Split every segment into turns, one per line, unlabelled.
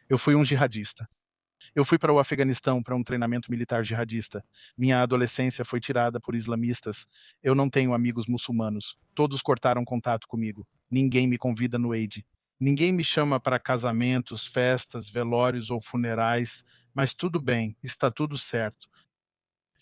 Eu fui um jihadista. Eu fui para o Afeganistão para um treinamento militar jihadista. Minha adolescência foi tirada por islamistas. Eu não tenho amigos muçulmanos. Todos cortaram contato comigo. Ninguém me convida no Eid. Ninguém me chama para casamentos, festas, velórios ou funerais, mas tudo bem, está tudo certo.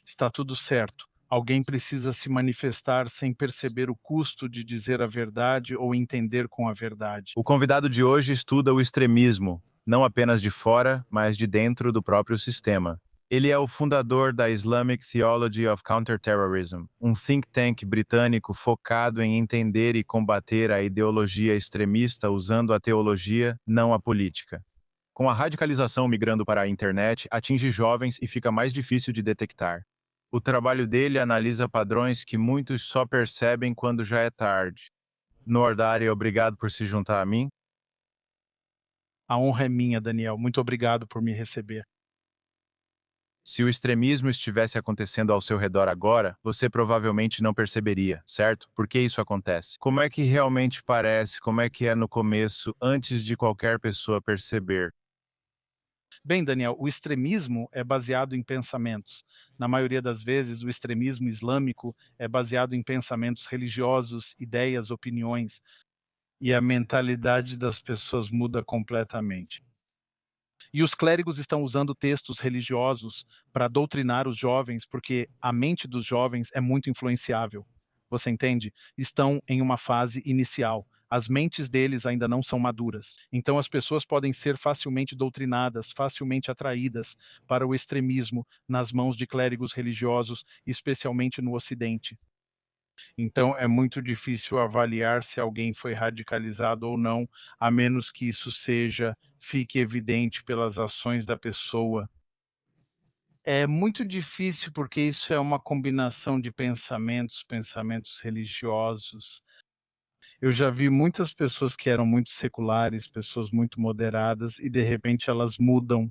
Está tudo certo. Alguém precisa se manifestar sem perceber o custo de dizer a verdade ou entender com a verdade.
O convidado de hoje estuda o extremismo, não apenas de fora, mas de dentro do próprio sistema. Ele é o fundador da Islamic Theology of Counterterrorism, um think tank britânico focado em entender e combater a ideologia extremista usando a teologia, não a política. Com a radicalização migrando para a internet, atinge jovens e fica mais difícil de detectar. O trabalho dele analisa padrões que muitos só percebem quando já é tarde. Nordari, obrigado por se juntar a mim.
A honra é minha, Daniel. Muito obrigado por me receber.
Se o extremismo estivesse acontecendo ao seu redor agora, você provavelmente não perceberia, certo? Por que isso acontece? Como é que realmente parece? Como é que é no começo, antes de qualquer pessoa perceber?
Bem, Daniel, o extremismo é baseado em pensamentos. Na maioria das vezes, o extremismo islâmico é baseado em pensamentos religiosos, ideias, opiniões, e a mentalidade das pessoas muda completamente. E os clérigos estão usando textos religiosos para doutrinar os jovens, porque a mente dos jovens é muito influenciável. Você entende? Estão em uma fase inicial. As mentes deles ainda não são maduras. Então as pessoas podem ser facilmente doutrinadas, facilmente atraídas para o extremismo nas mãos de clérigos religiosos, especialmente no Ocidente. Então é muito difícil avaliar se alguém foi radicalizado ou não, a menos que isso fique evidente pelas ações da pessoa. É muito difícil, porque isso é uma combinação de pensamentos, pensamentos religiosos. Eu já vi muitas pessoas que eram muito seculares, pessoas muito moderadas, e de repente elas mudam.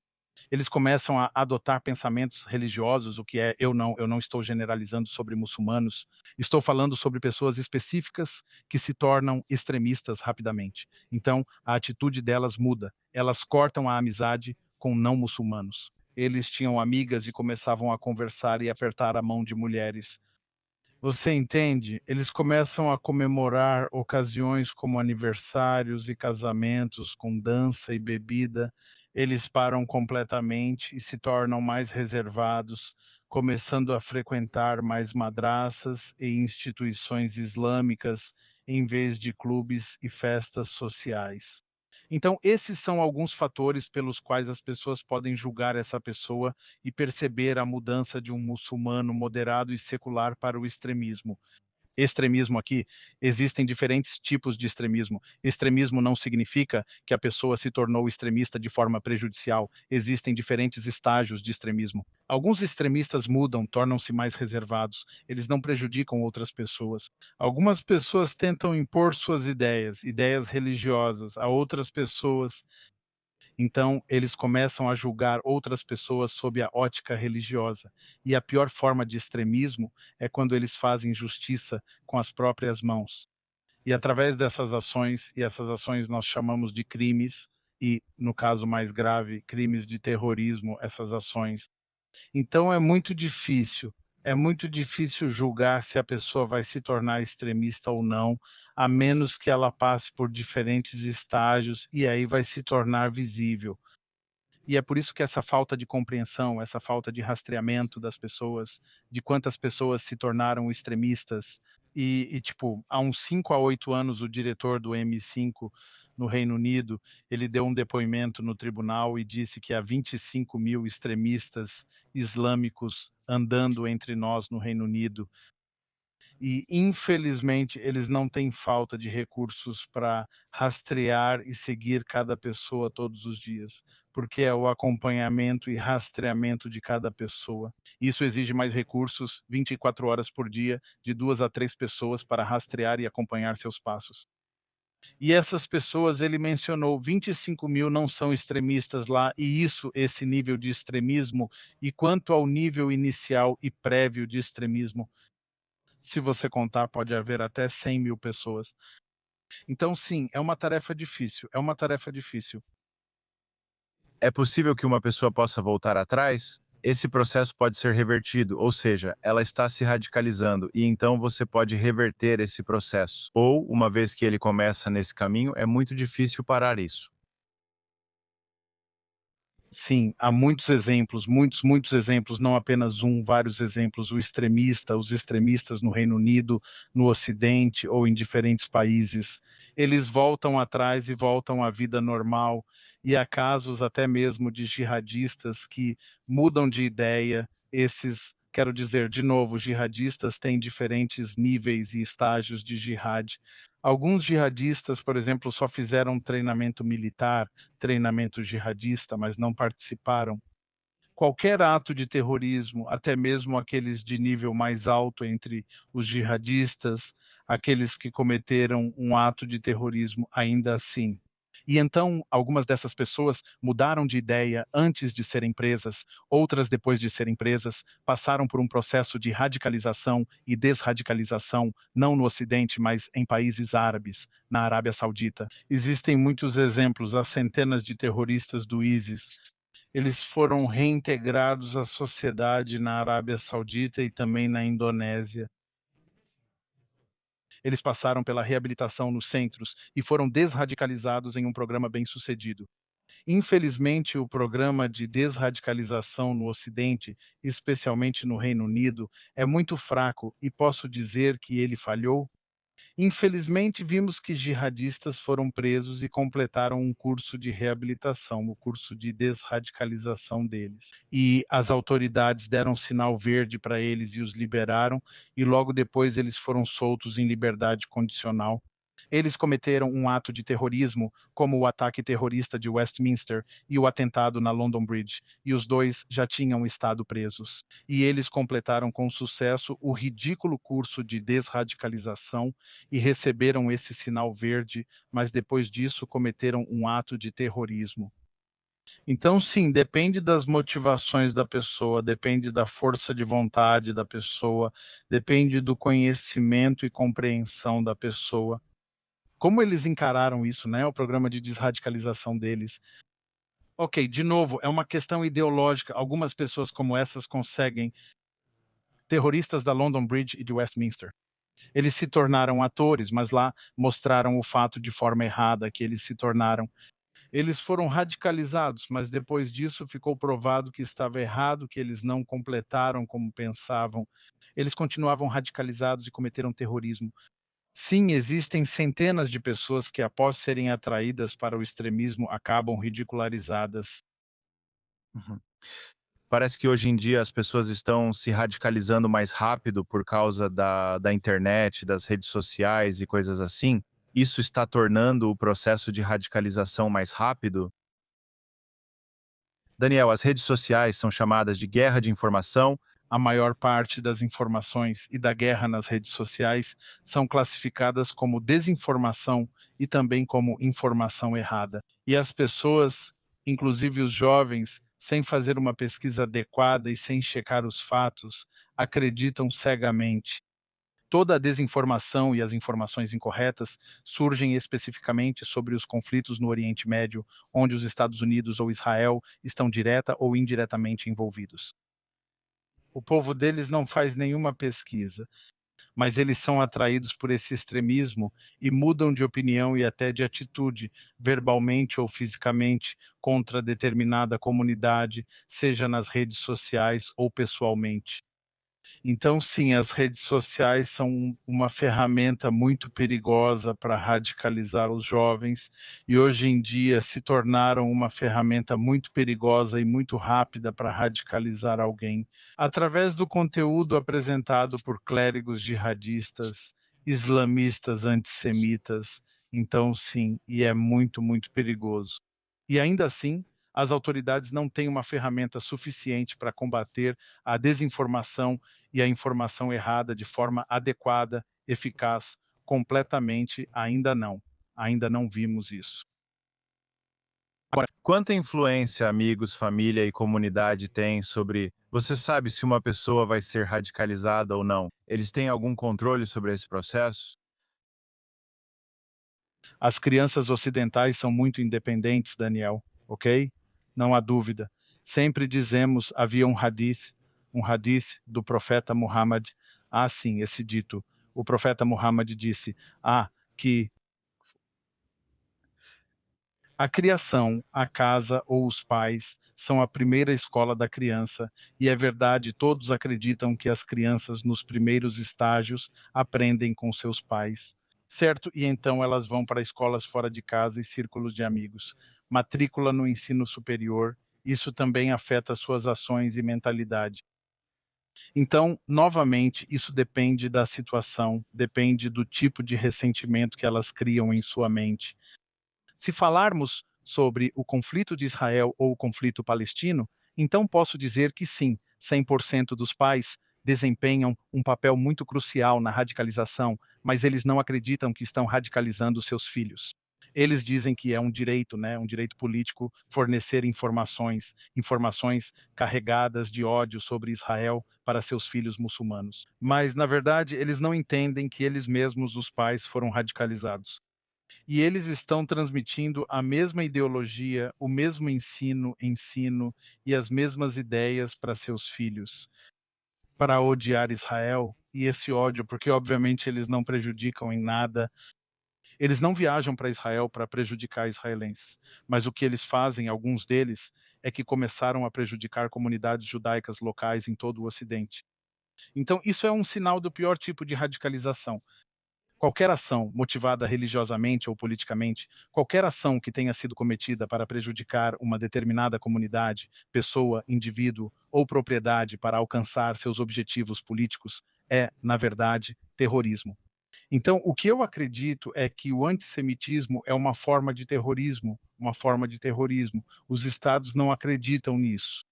Eles começam a adotar pensamentos religiosos, o que é eu não estou generalizando sobre muçulmanos, estou falando sobre pessoas específicas que se tornam extremistas rapidamente. Então, a atitude delas muda, elas cortam a amizade com não muçulmanos. Eles tinham amigas e começavam a conversar e apertar a mão de mulheres. Você entende? Eles começam a comemorar ocasiões como aniversários e casamentos com dança e bebida. Eles param completamente e se tornam mais reservados, começando a frequentar mais madraças e instituições islâmicas em vez de clubes e festas sociais. Então, esses são alguns fatores pelos quais as pessoas podem julgar essa pessoa e perceber a mudança de um muçulmano moderado e secular para o extremismo. Extremismo aqui, existem diferentes tipos de extremismo. Extremismo não significa que a pessoa se tornou extremista de forma prejudicial. Existem diferentes estágios de extremismo. Alguns extremistas mudam, tornam-se mais reservados. Eles não prejudicam outras pessoas. Algumas pessoas tentam impor suas ideias, ideias religiosas, a outras pessoas, então, eles começam a julgar outras pessoas sob a ótica religiosa. E a pior forma de extremismo é quando eles fazem justiça com as próprias mãos. E através dessas ações, e essas ações nós chamamos de crimes, e no caso mais grave, crimes de terrorismo, essas ações. Então é muito difícil julgar se a pessoa vai se tornar extremista ou não, a menos que ela passe por diferentes estágios e aí vai se tornar visível. E é por isso que essa falta de compreensão, essa falta de rastreamento das pessoas, de quantas pessoas se tornaram extremistas, tipo, há uns 5 a 8 anos o diretor do M5 no Reino Unido, ele deu um depoimento no tribunal e disse que há 25.000 extremistas islâmicos andando entre nós no Reino Unido, e infelizmente eles não têm falta de recursos para rastrear e seguir cada pessoa todos os dias, porque é o acompanhamento e rastreamento de cada pessoa. Isso exige mais recursos, 24 horas por dia, de 2 a 3 pessoas para rastrear e acompanhar seus passos. E essas pessoas, ele mencionou, 25.000 não são extremistas lá, e esse nível de extremismo, e quanto ao nível inicial e prévio de extremismo, se você contar, pode haver até 100.000 pessoas. Então, sim, é uma tarefa difícil, é uma tarefa difícil.
É possível que uma pessoa possa voltar atrás? Esse processo pode ser revertido, ou seja, ela está se radicalizando e então você pode reverter esse processo. Ou, uma vez que ele começa nesse caminho, é muito difícil parar isso.
Sim, há muitos exemplos, muitos, muitos exemplos, não apenas um, vários exemplos. O extremista, os extremistas no Reino Unido, no Ocidente ou em diferentes países, eles voltam atrás e voltam à vida normal. E há casos até mesmo de jihadistas que mudam de ideia. Esses, quero dizer, de novo, jihadistas têm diferentes níveis e estágios de jihad. Alguns jihadistas, por exemplo, só fizeram treinamento militar, treinamento jihadista, mas não participaram. Qualquer ato de terrorismo, até mesmo aqueles de nível mais alto entre os jihadistas, aqueles que cometeram um ato de terrorismo ainda assim. E então, algumas dessas pessoas mudaram de ideia antes de serem presas, outras depois de serem presas, passaram por um processo de radicalização e desradicalização, não no Ocidente, mas em países árabes, na Arábia Saudita. Existem muitos exemplos, há centenas de terroristas do ISIS. Eles foram reintegrados à sociedade na Arábia Saudita e também na Indonésia. Eles passaram pela reabilitação nos centros e foram desradicalizados em um programa bem-sucedido. Infelizmente, o programa de desradicalização no Ocidente, especialmente no Reino Unido, é muito fraco e posso dizer que ele falhou. Infelizmente, vimos que jihadistas foram presos e completaram um curso de reabilitação, o curso de desradicalização deles. E as autoridades deram sinal verde para eles e os liberaram, e logo depois eles foram soltos em liberdade condicional. Eles cometeram um ato de terrorismo, como o ataque terrorista de Westminster e o atentado na London Bridge, e os dois já tinham estado presos. E eles completaram com sucesso o ridículo curso de desradicalização e receberam esse sinal verde, mas depois disso cometeram um ato de terrorismo. Então, sim, depende das motivações da pessoa, depende da força de vontade da pessoa, depende do conhecimento e compreensão da pessoa. Como eles encararam isso, né, o programa de desradicalização deles. Ok, de novo, é uma questão ideológica. Algumas pessoas como essas conseguem, terroristas da London Bridge e de Westminster. Eles se tornaram atores, mas lá mostraram o fato de forma errada que eles se tornaram. Eles foram radicalizados, mas depois disso ficou provado que estava errado, que eles não completaram como pensavam. Eles continuavam radicalizados e cometeram terrorismo. Sim, existem centenas de pessoas que, após serem atraídas para o extremismo, acabam ridicularizadas.
Uhum. Parece que hoje em dia as pessoas estão se radicalizando mais rápido por causa da internet, das redes sociais e coisas assim. Isso está tornando o processo de radicalização mais rápido? Daniel, as redes sociais são chamadas de guerra de informação.
A maior parte das informações e da guerra nas redes sociais são classificadas como desinformação e também como informação errada. E as pessoas, inclusive os jovens, sem fazer uma pesquisa adequada e sem checar os fatos, acreditam cegamente. Toda a desinformação e as informações incorretas surgem especificamente sobre os conflitos no Oriente Médio, onde os Estados Unidos ou Israel estão direta ou indiretamente envolvidos. O povo deles não faz nenhuma pesquisa, mas eles são atraídos por esse extremismo e mudam de opinião e até de atitude, verbalmente ou fisicamente, contra determinada comunidade, seja nas redes sociais ou pessoalmente. Então, sim, as redes sociais são uma ferramenta muito perigosa para radicalizar os jovens e hoje em dia se tornaram uma ferramenta muito perigosa e muito rápida para radicalizar alguém. Através do conteúdo apresentado por clérigos jihadistas, islamistas antissemitas, então sim, e é muito, muito perigoso. E ainda assim, as autoridades não têm uma ferramenta suficiente para combater a desinformação e a informação errada de forma adequada, eficaz, completamente, ainda não vimos isso.
Quanta influência amigos, família e comunidade têm sobre você sabe se uma pessoa vai ser radicalizada ou não? Eles têm algum controle sobre esse processo?
As crianças ocidentais são muito independentes, Daniel, ok? não há dúvida. Sempre dizemos, havia um hadith do profeta Muhammad. Ah, sim, esse dito. O profeta Muhammad disse, que a criação, a casa ou os pais são a primeira escola da criança, e é verdade, todos acreditam que as crianças nos primeiros estágios aprendem com seus pais. Certo? E então elas vão para escolas fora de casa e círculos de amigos. Matrícula no ensino superior, isso também afeta suas ações e mentalidade. Então, novamente, isso depende da situação, depende do tipo de ressentimento que elas criam em sua mente. Se falarmos sobre o conflito de Israel ou o conflito palestino, então posso dizer que sim, 100% dos pais desempenham um papel muito crucial na radicalização, mas eles não acreditam que estão radicalizando seus filhos. Eles dizem que é um direito, né, um direito político, fornecer informações, informações carregadas de ódio sobre Israel para seus filhos muçulmanos. Mas, na verdade, eles não entendem que eles mesmos, os pais, foram radicalizados. E eles estão transmitindo a mesma ideologia, o mesmo ensino e as mesmas ideias para seus filhos, para odiar Israel. E esse ódio, porque obviamente eles não prejudicam em nada, eles não viajam para Israel para prejudicar israelenses, mas o que eles fazem, alguns deles, é que começaram a prejudicar comunidades judaicas locais em todo o Ocidente. Então, isso é um sinal do pior tipo de radicalização. Qualquer ação motivada religiosamente ou politicamente, qualquer ação que tenha sido cometida para prejudicar uma determinada comunidade, pessoa, indivíduo ou propriedade para alcançar seus objetivos políticos é, na verdade, terrorismo. Então, o que eu acredito é que o antissemitismo é uma forma de terrorismo, uma forma de terrorismo. Os estados não acreditam nisso.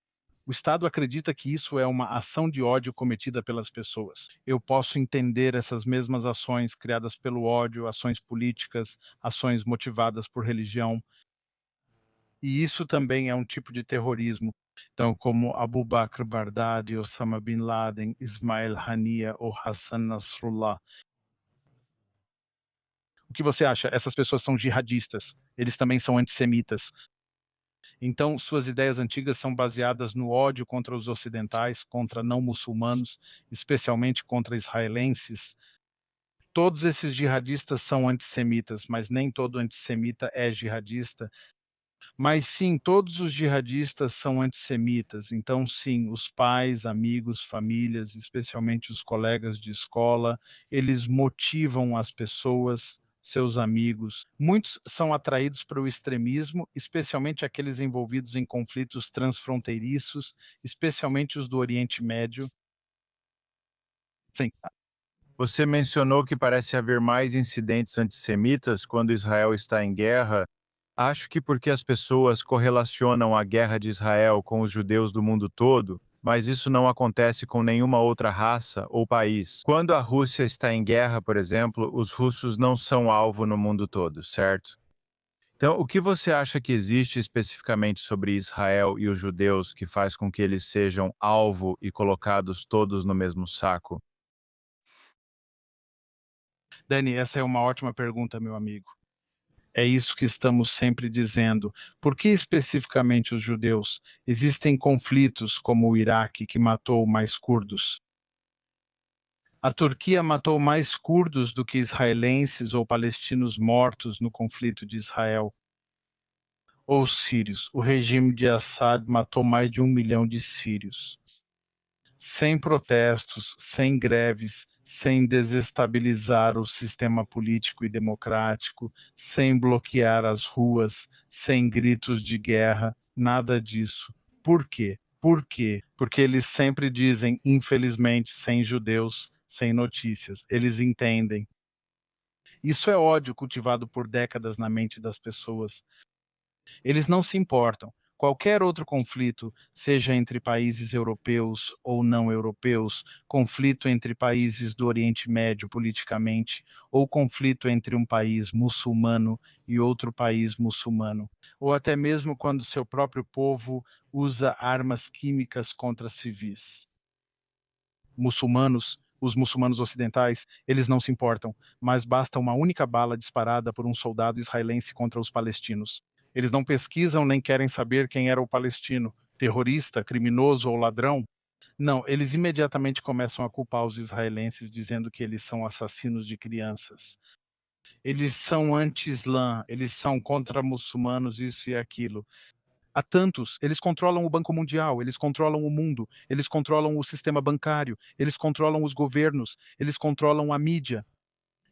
O Estado acredita que isso é uma ação de ódio cometida pelas pessoas. Eu posso entender essas mesmas ações criadas pelo ódio, ações políticas, ações motivadas por religião, e isso também é um tipo de terrorismo. Então, como Abu Bakr Baghdadi, Osama Bin Laden, Ismail Haniyeh ou Hassan Nasrallah. O que você acha? Essas pessoas são jihadistas. Eles também são antissemitas. Então, suas ideias antigas são baseadas no ódio contra os ocidentais, contra não muçulmanos, especialmente contra israelenses. Todos esses jihadistas são antissemitas, mas nem todo antissemita é jihadista. Mas sim, todos os jihadistas são antissemitas. Então, sim, os pais, amigos, famílias, especialmente os colegas de escola, eles motivam as pessoas, seus amigos. Muitos são atraídos para o extremismo, especialmente aqueles envolvidos em conflitos transfronteiriços, especialmente os do Oriente Médio. Sim,
Você mencionou que parece haver mais incidentes antissemitas quando Israel está em guerra. Acho que porque as pessoas correlacionam a guerra de Israel com os judeus do mundo todo, mas isso não acontece com nenhuma outra raça ou país. Quando a Rússia está em guerra, por exemplo, os russos não são alvo no mundo todo, certo? Então, o que você acha que existe especificamente sobre Israel e os judeus que faz com que eles sejam alvo e colocados todos no mesmo saco?
Dani, essa é uma ótima pergunta, meu amigo. É isso que estamos sempre dizendo. Por que especificamente os judeus? Existem conflitos como o Iraque, que matou mais curdos. A Turquia matou mais curdos do que israelenses ou palestinos mortos no conflito de Israel. Ou sírios. O regime de Assad matou mais de 1 milhão de sírios. Sem protestos, sem greves, sem desestabilizar o sistema político e democrático, sem bloquear as ruas, sem gritos de guerra, nada disso. Por quê? Por quê? Porque eles sempre dizem, infelizmente, sem judeus, sem notícias. Eles entendem. Isso é ódio cultivado por décadas na mente das pessoas. Eles não se importam. Qualquer outro conflito, seja entre países europeus ou não europeus, conflito entre países do Oriente Médio politicamente, ou conflito entre um país muçulmano e outro país muçulmano, ou até mesmo quando seu próprio povo usa armas químicas contra civis. Os muçulmanos ocidentais, eles não se importam, mas basta uma única bala disparada por um soldado israelense contra os palestinos. Eles não pesquisam nem querem saber quem era o palestino, terrorista, criminoso ou ladrão. Não, eles imediatamente começam a culpar os israelenses, dizendo que eles são assassinos de crianças. Eles são anti-islã, eles são contra muçulmanos, isso e aquilo. Há tantos, eles controlam o Banco Mundial, eles controlam o mundo, eles controlam o sistema bancário, eles controlam os governos, eles controlam a mídia.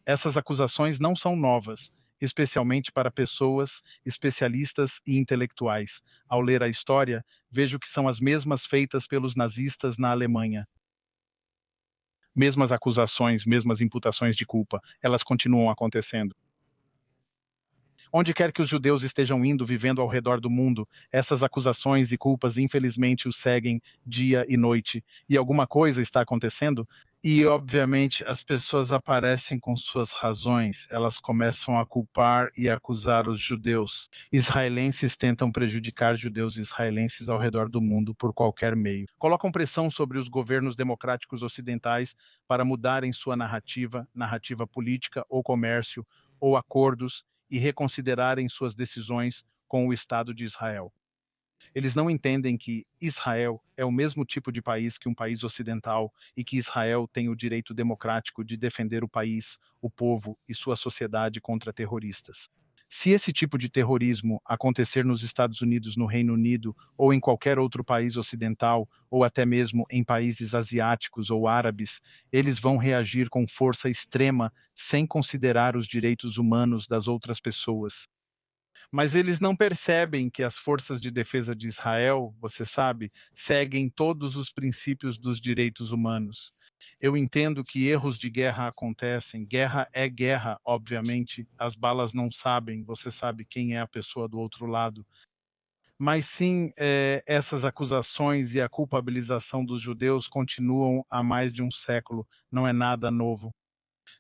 Essas acusações não são novas, especialmente para pessoas, especialistas e intelectuais. Ao ler a história, vejo que são as mesmas feitas pelos nazistas na Alemanha. Mesmas acusações, mesmas imputações de culpa, elas continuam acontecendo. Onde quer que os judeus estejam indo, vivendo ao redor do mundo, essas acusações e culpas infelizmente os seguem dia e noite. E alguma coisa está acontecendo? E, obviamente, as pessoas aparecem com suas razões. Elas começam a culpar e acusar os judeus. Israelenses tentam prejudicar judeus israelenses ao redor do mundo por qualquer meio. Colocam pressão sobre os governos democráticos ocidentais para mudarem sua narrativa, narrativa política ou comércio, ou acordos, e reconsiderarem suas decisões com o Estado de Israel. Eles não entendem que Israel é o mesmo tipo de país que um país ocidental e que Israel tem o direito democrático de defender o país, o povo e sua sociedade contra terroristas. Se esse tipo de terrorismo acontecer nos Estados Unidos, no Reino Unido ou em qualquer outro país ocidental, ou até mesmo em países asiáticos ou árabes, eles vão reagir com força extrema sem considerar os direitos humanos das outras pessoas. Mas eles não percebem que as forças de defesa de Israel, você sabe, seguem todos os princípios dos direitos humanos. Eu entendo que erros de guerra acontecem. Guerra é guerra, obviamente. As balas não sabem, você sabe quem é a pessoa do outro lado. Mas sim, essas acusações e a culpabilização dos judeus continuam há mais de um século. Não é nada novo.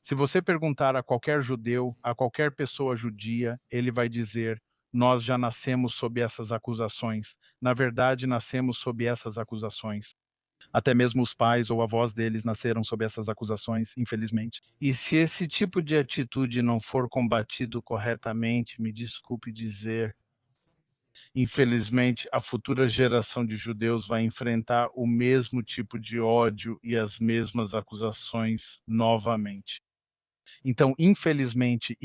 Se você perguntar a qualquer judeu, a qualquer pessoa judia, ele vai dizer: nós já nascemos sob essas acusações. Na verdade, nascemos sob essas acusações. Até mesmo os pais ou avós deles nasceram sob essas acusações, infelizmente. E se esse tipo de atitude não for combatido corretamente, me desculpe dizer, infelizmente, a futura geração de judeus vai enfrentar o mesmo tipo de ódio e as mesmas acusações novamente. Então, infelizmente,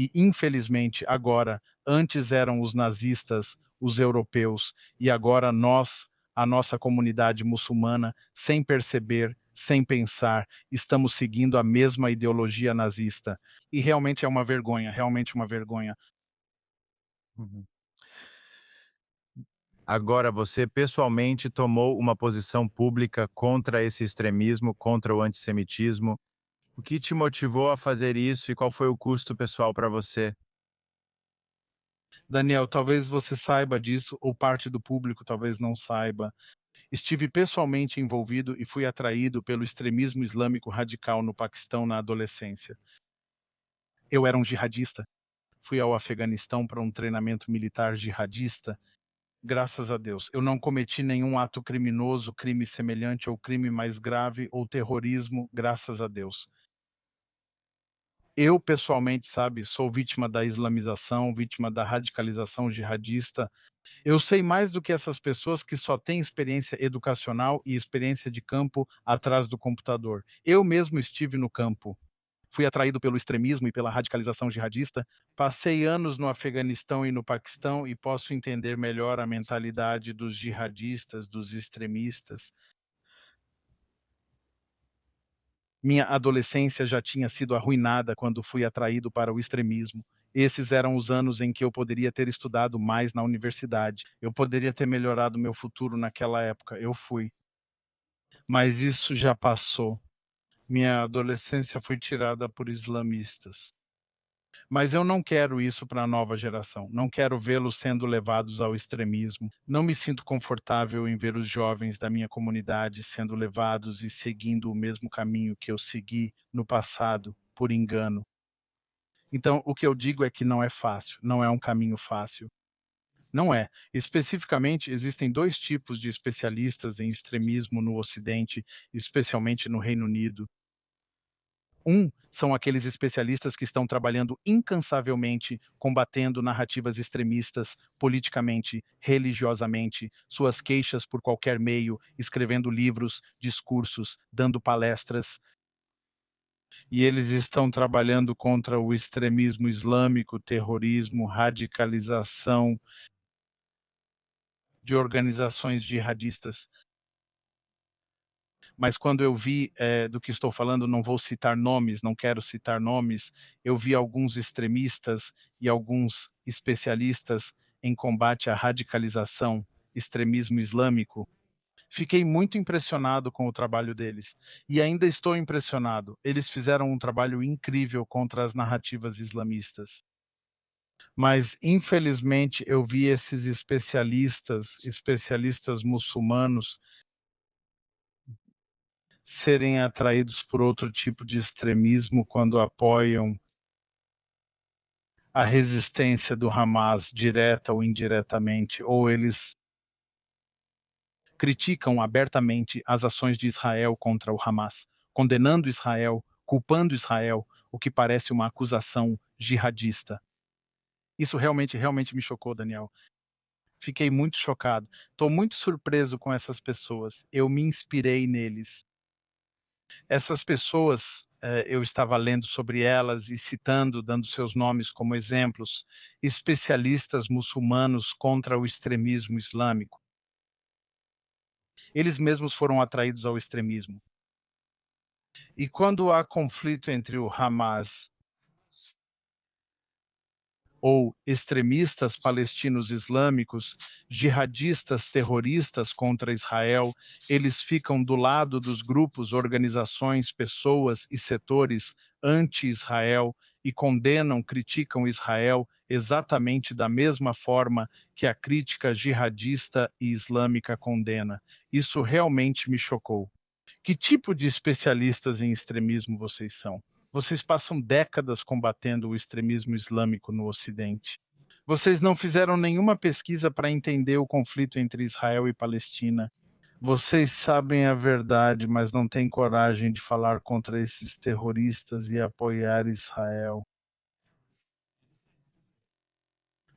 agora, antes eram os nazistas, os europeus, e agora nós, a nossa comunidade muçulmana, sem perceber, sem pensar, estamos seguindo a mesma ideologia nazista. E realmente é uma vergonha, realmente uma vergonha.
Uhum. Agora, você pessoalmente tomou uma posição pública contra esse extremismo, contra o antissemitismo. O que te motivou a fazer isso e qual foi o custo pessoal para você?
Daniel, talvez você saiba disso, ou parte do público talvez não saiba. Estive pessoalmente envolvido e fui atraído pelo extremismo islâmico radical no Paquistão na adolescência. Eu era um jihadista. Fui ao Afeganistão para um treinamento militar jihadista. Graças a Deus, eu não cometi nenhum ato criminoso, crime semelhante ou crime mais grave ou terrorismo, graças a Deus. Eu, pessoalmente, sabe, sou vítima da islamização, vítima da radicalização jihadista. Eu sei mais do que essas pessoas que só têm experiência educacional e experiência de campo atrás do computador. Eu mesmo estive no campo. Fui atraído pelo extremismo e pela radicalização jihadista. Passei anos no Afeganistão e no Paquistão e posso entender melhor a mentalidade dos jihadistas, dos extremistas. Minha adolescência já tinha sido arruinada quando fui atraído para o extremismo. Esses eram os anos em que eu poderia ter estudado mais na universidade. Eu poderia ter melhorado meu futuro naquela época. Eu fui. Mas isso já passou. Minha adolescência foi tirada por islamistas. Mas eu não quero isso para a nova geração. Não quero vê-los sendo levados ao extremismo. Não me sinto confortável em ver os jovens da minha comunidade sendo levados e seguindo o mesmo caminho que eu segui no passado, por engano. Então, o que eu digo é que não é fácil, não é um caminho fácil. Não é. Especificamente, existem dois tipos de especialistas em extremismo no Ocidente, especialmente no Reino Unido. São aqueles especialistas que estão trabalhando incansavelmente combatendo narrativas extremistas politicamente, religiosamente, suas queixas por qualquer meio, escrevendo livros, discursos, dando palestras, e eles estão trabalhando contra o extremismo islâmico, terrorismo, radicalização de organizações jihadistas. Mas quando eu vi do que estou falando, não vou citar nomes, não quero citar nomes, eu vi alguns extremistas e alguns especialistas em combate à radicalização, extremismo islâmico. Fiquei muito impressionado com o trabalho deles e ainda estou impressionado. Eles fizeram um trabalho incrível contra as narrativas islamistas. Mas, infelizmente, eu vi esses especialistas muçulmanos, serem atraídos por outro tipo de extremismo quando apoiam a resistência do Hamas, direta ou indiretamente, ou eles criticam abertamente as ações de Israel contra o Hamas, condenando Israel, culpando Israel, o que parece uma acusação jihadista. Isso realmente me chocou, Daniel. Fiquei muito chocado. Estou muito surpreso com essas pessoas. Eu me inspirei neles. Essas pessoas, eu estava lendo sobre elas e citando, dando seus nomes como exemplos, especialistas muçulmanos contra o extremismo islâmico. Eles mesmos foram atraídos ao extremismo. E quando há conflito entre o Hamas ou extremistas palestinos islâmicos, jihadistas terroristas contra Israel, eles ficam do lado dos grupos, organizações, pessoas e setores anti-Israel e condenam, criticam Israel exatamente da mesma forma que a crítica jihadista e islâmica condena. Isso realmente me chocou. Que tipo de especialistas em extremismo vocês são? Vocês passam décadas combatendo o extremismo islâmico no Ocidente. Vocês não fizeram nenhuma pesquisa para entender o conflito entre Israel e Palestina. Vocês sabem a verdade, mas não têm coragem de falar contra esses terroristas e apoiar Israel.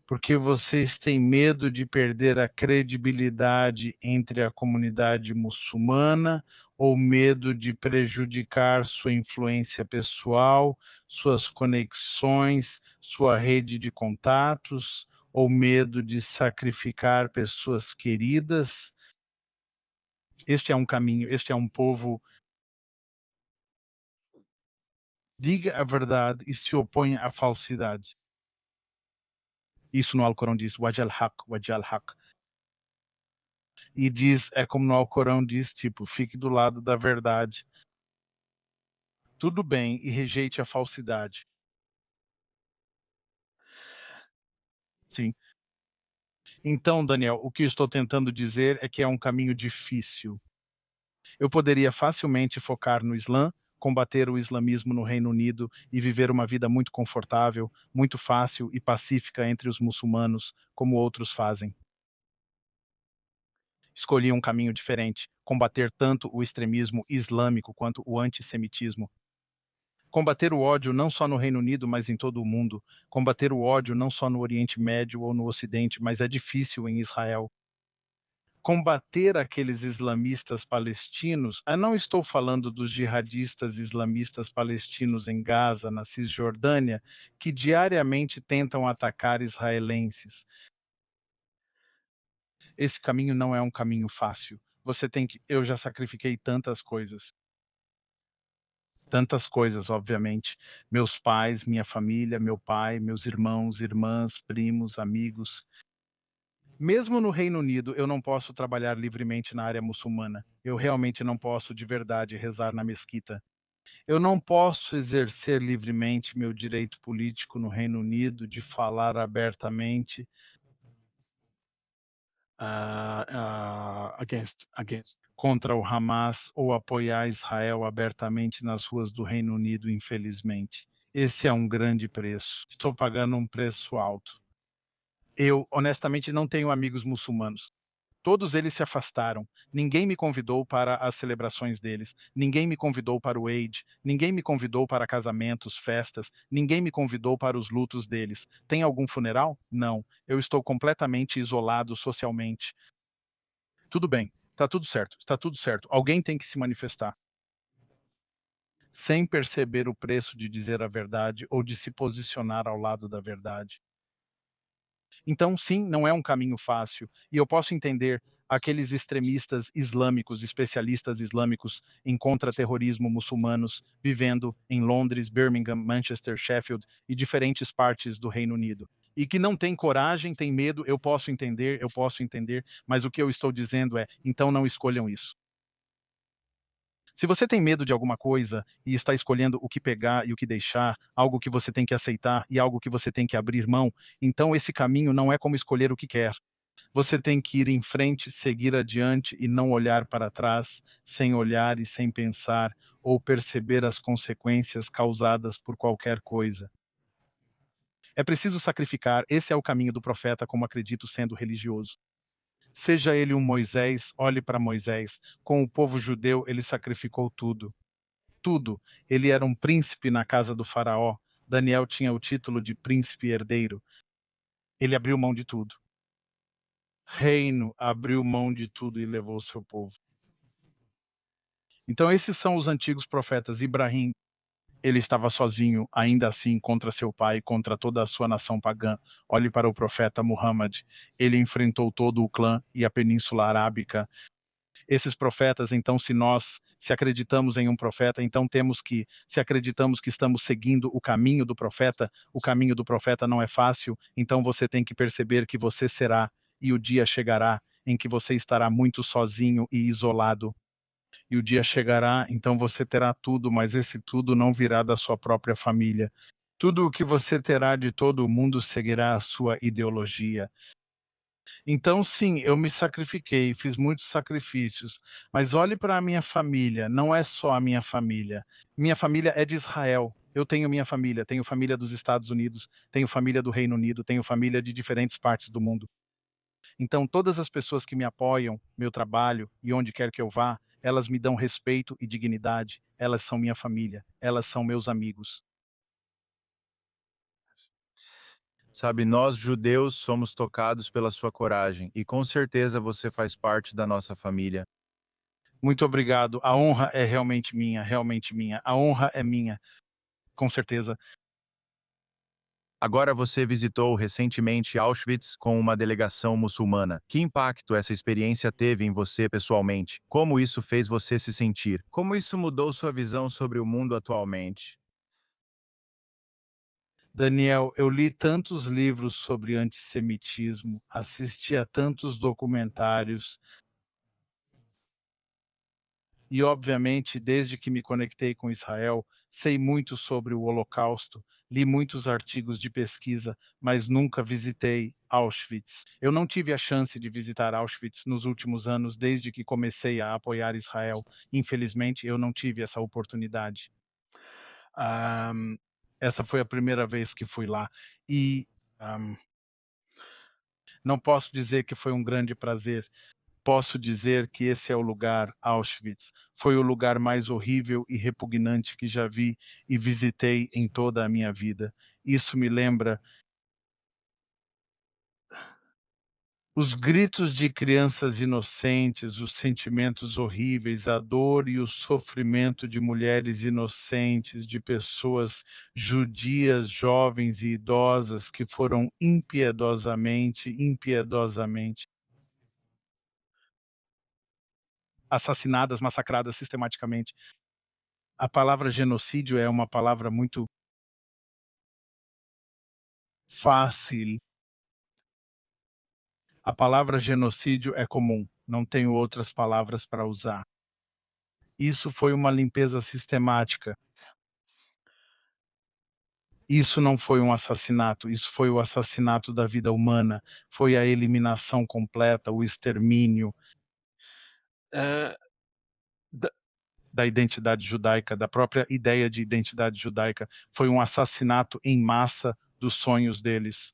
Porque vocês têm medo de perder a credibilidade entre a comunidade muçulmana ou medo de prejudicar sua influência pessoal, suas conexões, sua rede de contatos, ou medo de sacrificar pessoas queridas. Este é um caminho, este é um povo. Diga a verdade e se oponha à falsidade. Isso no Alcorão diz, wajal haq, wajal haq. E diz, é como no Alcorão diz, tipo, fique do lado da verdade. Tudo bem e rejeite a falsidade. Sim. Então, Daniel, o que eu estou tentando dizer é que é um caminho difícil. Eu poderia facilmente focar no Islã, combater o islamismo no Reino Unido e viver uma vida muito confortável, muito fácil e pacífica entre os muçulmanos, como outros fazem. Escolhi um caminho diferente, combater tanto o extremismo islâmico quanto o antissemitismo. Combater o ódio não só no Reino Unido, mas em todo o mundo. Combater o ódio não só no Oriente Médio ou no Ocidente, mas é difícil em Israel. Combater aqueles islamistas palestinos, não estou falando dos jihadistas islamistas palestinos em Gaza, na Cisjordânia, que diariamente tentam atacar israelenses. Esse caminho não é um caminho fácil. Você tem que. Eu já sacrifiquei tantas coisas. Tantas coisas, obviamente. Meus pais, minha família, meu pai, meus irmãos, irmãs, primos, amigos. Mesmo no Reino Unido, eu não posso trabalhar livremente na área muçulmana. Eu realmente não posso de verdade rezar na mesquita. Eu não posso exercer livremente meu direito político no Reino Unido de falar abertamente contra o Hamas ou apoiar Israel abertamente nas ruas do Reino Unido, infelizmente. Esse é um grande preço. Estou pagando um preço alto. Eu, honestamente, não tenho amigos muçulmanos. Todos eles se afastaram. Ninguém me convidou para as celebrações deles. Ninguém me convidou para o Eid. Ninguém me convidou para casamentos, festas. Ninguém me convidou para os lutos deles. Tem algum funeral? Não. Eu estou completamente isolado socialmente. Tudo bem. Está tudo certo. Está tudo certo. Alguém tem que se manifestar. Sem perceber o preço de dizer a verdade ou de se posicionar ao lado da verdade. Então, sim, não é um caminho fácil. E eu posso entender aqueles extremistas islâmicos, especialistas islâmicos em contra-terrorismo muçulmanos, vivendo em Londres, Birmingham, Manchester, Sheffield e diferentes partes do Reino Unido. E que não tem coragem, tem medo, eu posso entender, mas o que eu estou dizendo é: então não escolham isso. Se você tem medo de alguma coisa e está escolhendo o que pegar e o que deixar, algo que você tem que aceitar e algo que você tem que abrir mão, então esse caminho não é como escolher o que quer. Você tem que ir em frente, seguir adiante e não olhar para trás, sem olhar e sem pensar, ou perceber as consequências causadas por qualquer coisa. É preciso sacrificar, esse é o caminho do profeta, como acredito sendo religioso. Seja ele um Moisés, olhe para Moisés. Com o povo judeu, ele sacrificou tudo. Tudo. Ele era um príncipe na casa do faraó. Daniel tinha o título de príncipe herdeiro. Ele abriu mão de tudo. Reino abriu mão de tudo e levou o seu povo. Então esses são os antigos profetas. Ibrahim, ele estava sozinho, ainda assim, contra seu pai, contra toda a sua nação pagã. Olhe para o profeta Muhammad. Ele enfrentou todo o clã e a Península Arábica. Esses profetas, então, se acreditamos em um profeta, então temos que, se acreditamos que estamos seguindo o caminho do profeta não é fácil, então você tem que perceber que você será, e o dia chegará em que você estará muito sozinho e isolado. E o dia chegará, então você terá tudo, mas esse tudo não virá da sua própria família. Tudo o que você terá de todo o mundo seguirá a sua ideologia. Então, sim, eu me sacrifiquei, fiz muitos sacrifícios, mas olhe para a minha família, não é só a minha família. Minha família é de Israel. Eu tenho minha família, tenho família dos Estados Unidos, tenho família do Reino Unido, tenho família de diferentes partes do mundo. Então, todas as pessoas que me apoiam, meu trabalho e onde quer que eu vá, elas me dão respeito e dignidade. Elas são minha família, elas são meus amigos.
Sabe, nós judeus somos tocados pela sua coragem e com certeza você faz parte da nossa família.
Muito obrigado. A honra é realmente minha, realmente minha. A honra é minha, com certeza.
Agora você visitou recentemente Auschwitz com uma delegação muçulmana. Que impacto essa experiência teve em você pessoalmente? Como isso fez você se sentir? Como isso mudou sua visão sobre o mundo atualmente?
Daniel, eu li tantos livros sobre antissemitismo, assisti a tantos documentários e, obviamente, desde que me conectei com Israel, sei muito sobre o Holocausto, li muitos artigos de pesquisa, mas nunca visitei Auschwitz. Eu não tive a chance de visitar Auschwitz nos últimos anos, desde que comecei a apoiar Israel. Infelizmente, eu não tive essa oportunidade. Ah, essa foi a primeira vez que fui lá. E ah, não posso dizer que foi um grande prazer. Posso dizer que esse é o lugar, Auschwitz. Foi o lugar mais horrível e repugnante que já vi e visitei em toda a minha vida. Isso me lembra os gritos de crianças inocentes, os sentimentos horríveis, a dor e o sofrimento de mulheres inocentes, de pessoas judias, jovens e idosas que foram impiedosamente assassinadas, massacradas sistematicamente. A palavra genocídio é uma palavra muito fácil. A palavra genocídio é comum, não tenho outras palavras para usar. Isso foi uma limpeza sistemática. Isso não foi um assassinato, isso foi o assassinato da vida humana, foi a eliminação completa, o extermínio eh, da, da identidade judaica, da própria ideia de identidade judaica. Foi um assassinato em massa dos sonhos deles.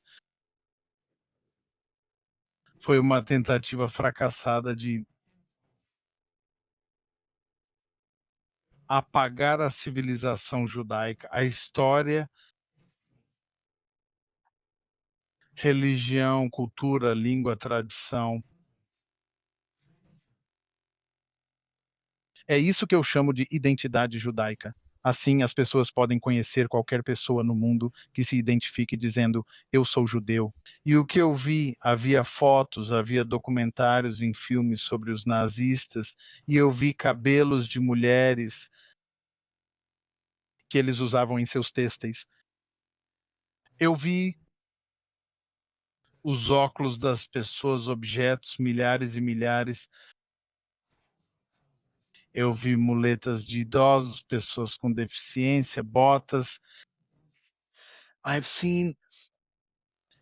Foi uma tentativa fracassada de apagar a civilização judaica, a história, religião, cultura, língua, tradição. É isso que eu chamo de identidade judaica. Assim, as pessoas podem conhecer qualquer pessoa no mundo que se identifique dizendo eu sou judeu. E o que eu vi, havia fotos, havia documentários em filmes sobre os nazistas, e eu vi cabelos de mulheres que eles usavam em seus têxteis. Eu vi os óculos das pessoas, objetos, milhares e milhares. Eu vi muletas de idosos, pessoas com deficiência, botas. I've seen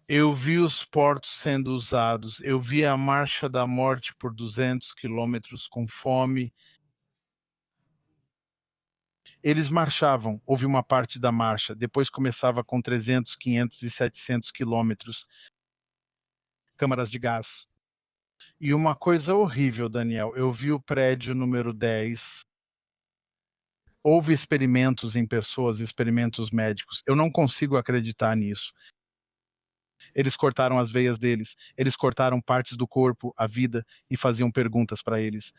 Eu vi os portos sendo usados, eu vi a marcha da morte por 200 quilômetros com fome. Eles marchavam, houve uma parte da marcha, depois começava com 300, 500 e 700 quilômetros, câmaras de gás. E uma coisa horrível, Daniel, eu vi o prédio número 10. Houve experimentos em pessoas, experimentos médicos. Eu não consigo acreditar nisso. Eles cortaram as veias deles, eles cortaram partes do corpo, a vida, e faziam perguntas para eles.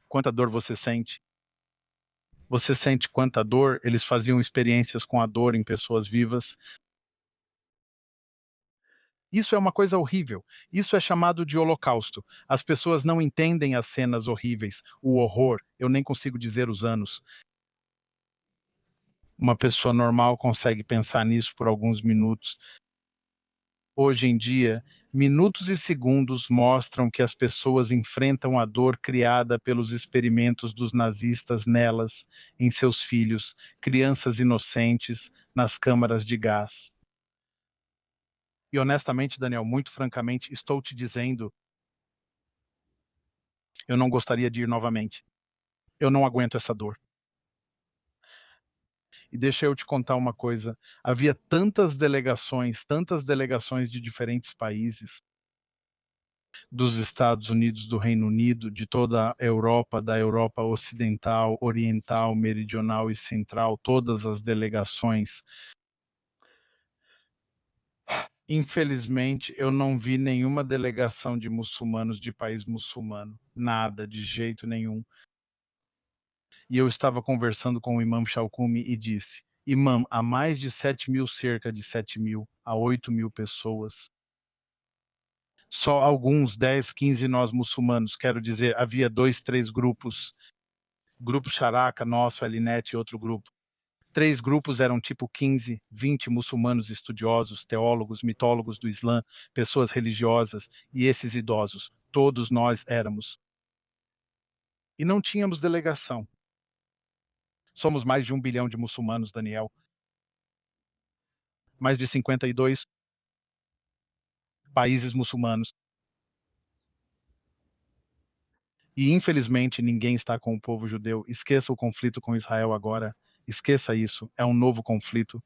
Quanta dor você sente? Você sente quanta dor? Eles faziam experiências com a dor em pessoas vivas. Isso é uma coisa horrível. Isso é chamado de holocausto. As pessoas não entendem as cenas horríveis, o horror. Eu nem consigo dizer os anos. Uma pessoa normal consegue pensar nisso por alguns minutos. Hoje em dia, minutos e segundos mostram que as pessoas enfrentam a dor criada pelos experimentos dos nazistas nelas, em seus filhos, crianças inocentes, nas câmaras de gás. E honestamente, Daniel, muito francamente, estou te dizendo, eu não gostaria de ir novamente. Eu não aguento essa dor. E deixa eu te contar uma coisa: havia tantas delegações de diferentes países, dos Estados Unidos, do Reino Unido, de toda a Europa, da Europa Ocidental, Oriental, Meridional e Central, todas as delegações. Infelizmente, eu não vi nenhuma delegação de muçulmanos de país muçulmano, nada, de jeito nenhum. E eu estava conversando com o Imam Shalkumi e disse: Imam, há mais de 7.000, cerca de 7.000, a 8.000 pessoas. Só alguns, 10, 15 nós muçulmanos, quero dizer, havia 2, 3 grupos, grupo Charaka, nosso, Elinet e outro grupo. 3 grupos eram tipo 15, 20 muçulmanos estudiosos, teólogos, mitólogos do Islã, pessoas religiosas e esses idosos. Todos nós éramos. E não tínhamos delegação. Somos mais de 1 bilhão de muçulmanos, Daniel. Mais de 52 países muçulmanos. E infelizmente ninguém está com o povo judeu. Esqueça o conflito com Israel agora. Esqueça isso. É um novo conflito.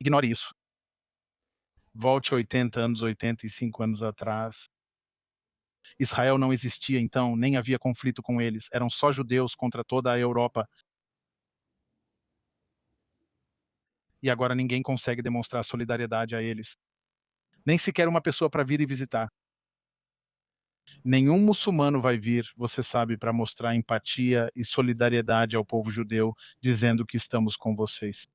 Ignore isso. Volte 80 anos, 85 anos atrás. Israel não existia então, nem havia conflito com eles. Eram só judeus contra toda a Europa. E agora ninguém consegue demonstrar solidariedade a eles. Nem sequer uma pessoa para vir e visitar. Nenhum muçulmano vai vir, você sabe, para mostrar empatia e solidariedade ao povo judeu, dizendo que estamos com vocês.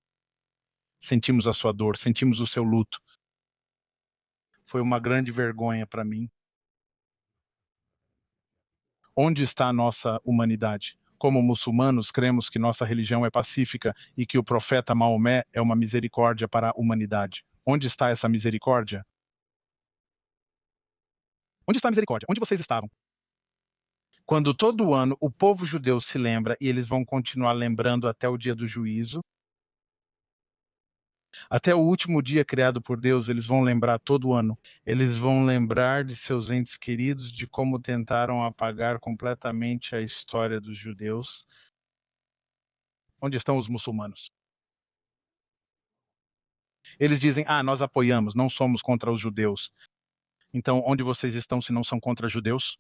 Sentimos a sua dor, sentimos o seu luto. Foi uma grande vergonha para mim. Onde está a nossa humanidade? Como muçulmanos, cremos que nossa religião é pacífica e que o profeta Maomé é uma misericórdia para a humanidade. Onde está essa misericórdia? Onde está a misericórdia? Onde vocês estavam? Quando todo ano o povo judeu se lembra, e eles vão continuar lembrando até o dia do juízo, até o último dia criado por Deus, eles vão lembrar todo ano. Eles vão lembrar de seus entes queridos, de como tentaram apagar completamente a história dos judeus. Onde estão os muçulmanos? Eles dizem: ah, nós apoiamos, não somos contra os judeus. Então, onde vocês estão se não são contra judeus?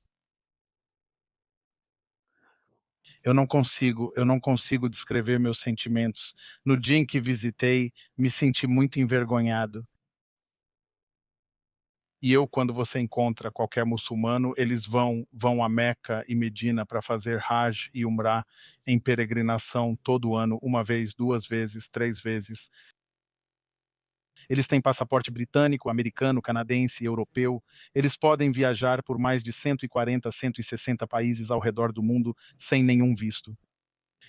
Eu não consigo descrever meus sentimentos. No dia em que visitei, me senti muito envergonhado. E eu, quando você encontra qualquer muçulmano, eles vão a Meca e Medina para fazer Hajj e Umrah em peregrinação todo ano, uma vez, duas vezes, três vezes. Eles têm passaporte britânico, americano, canadense, europeu. Eles podem viajar por mais de 140, 160 países ao redor do mundo sem nenhum visto.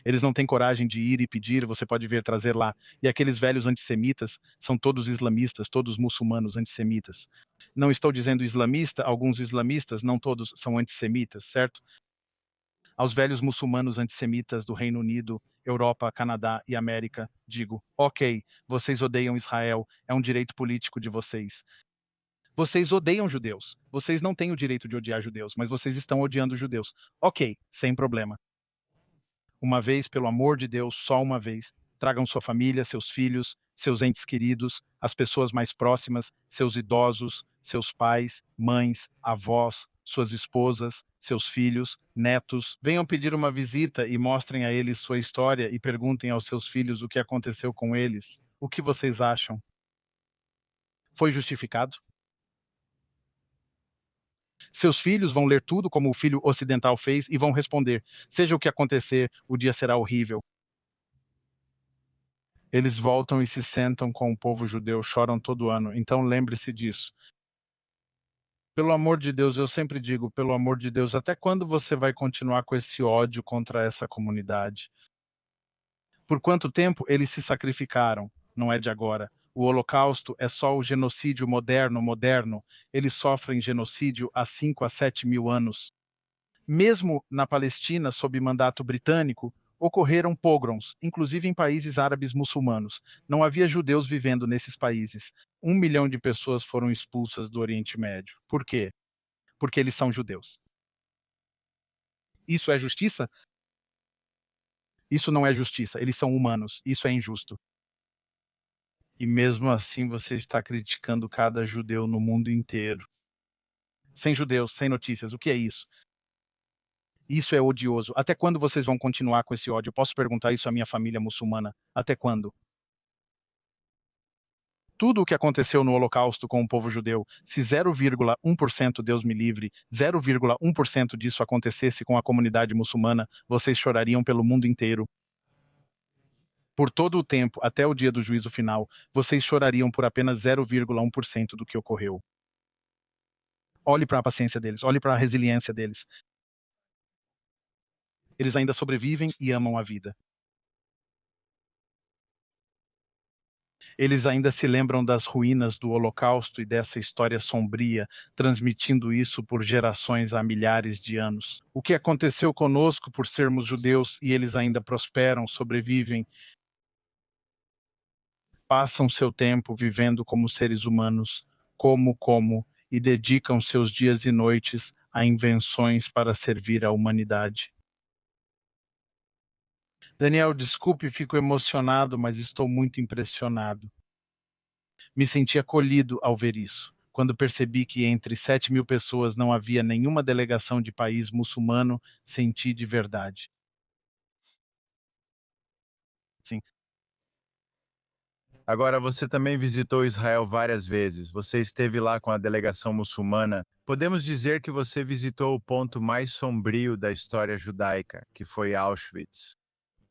Eles não têm coragem de ir e pedir, você pode vir trazer lá. E aqueles velhos antissemitas são todos islamistas, todos muçulmanos antissemitas. Não estou dizendo islamista, alguns islamistas, não todos são antissemitas, certo? Aos velhos muçulmanos antissemitas do Reino Unido, Europa, Canadá e América, digo: ok, vocês odeiam Israel, é um direito político de vocês. Vocês odeiam judeus. Vocês não têm o direito de odiar judeus, mas vocês estão odiando judeus. Ok, sem problema. Uma vez, pelo amor de Deus, só uma vez. Tragam sua família, seus filhos, seus entes queridos, as pessoas mais próximas, seus idosos, seus pais, mães, avós, suas esposas, seus filhos, netos. Venham pedir uma visita e mostrem a eles sua história e perguntem aos seus filhos o que aconteceu com eles. O que vocês acham? Foi justificado? Seus filhos vão ler tudo como o filho ocidental fez e vão responder: seja o que acontecer, o dia será horrível. Eles voltam e se sentam com o povo judeu, choram todo ano. Então lembre-se disso. Pelo amor de Deus, eu sempre digo, pelo amor de Deus, até quando você vai continuar com esse ódio contra essa comunidade? Por quanto tempo eles se sacrificaram? Não é de agora. O Holocausto é só o genocídio moderno. Eles sofrem genocídio há 5 a 7 mil anos. Mesmo na Palestina, sob mandato britânico, ocorreram pogroms, inclusive em países árabes muçulmanos. Não havia judeus vivendo nesses países. 1 milhão de pessoas foram expulsas do Oriente Médio. Por quê? Porque eles são judeus. Isso é justiça? Isso não é justiça. Eles são humanos. Isso é injusto. E mesmo assim você está criticando cada judeu no mundo inteiro. Sem judeus, sem notícias. O que é isso? Isso é odioso. Até quando vocês vão continuar com esse ódio? Eu posso perguntar isso à minha família muçulmana. Até quando? Tudo o que aconteceu no Holocausto com o povo judeu, se 0,1%, Deus me livre, 0,1% disso acontecesse com a comunidade muçulmana, vocês chorariam pelo mundo inteiro. Por todo o tempo, até o dia do juízo final, vocês chorariam por apenas 0,1% do que ocorreu. Olhe para a paciência deles, olhe para a resiliência deles. Eles ainda sobrevivem e amam a vida. Eles ainda se lembram das ruínas do Holocausto e dessa história sombria, transmitindo isso por gerações há milhares de anos. O que aconteceu conosco por sermos judeus e eles ainda prosperam, sobrevivem, passam seu tempo vivendo como seres humanos, e dedicam seus dias e noites a invenções para servir à humanidade. Daniel, desculpe, fico emocionado, mas estou muito impressionado. Me senti acolhido ao ver isso, quando percebi que entre 7 mil pessoas não havia nenhuma delegação de país muçulmano, senti de verdade. Sim.
Agora, você também visitou Israel várias vezes. Você esteve lá com a delegação muçulmana. Podemos dizer que você visitou o ponto mais sombrio da história judaica, que foi Auschwitz.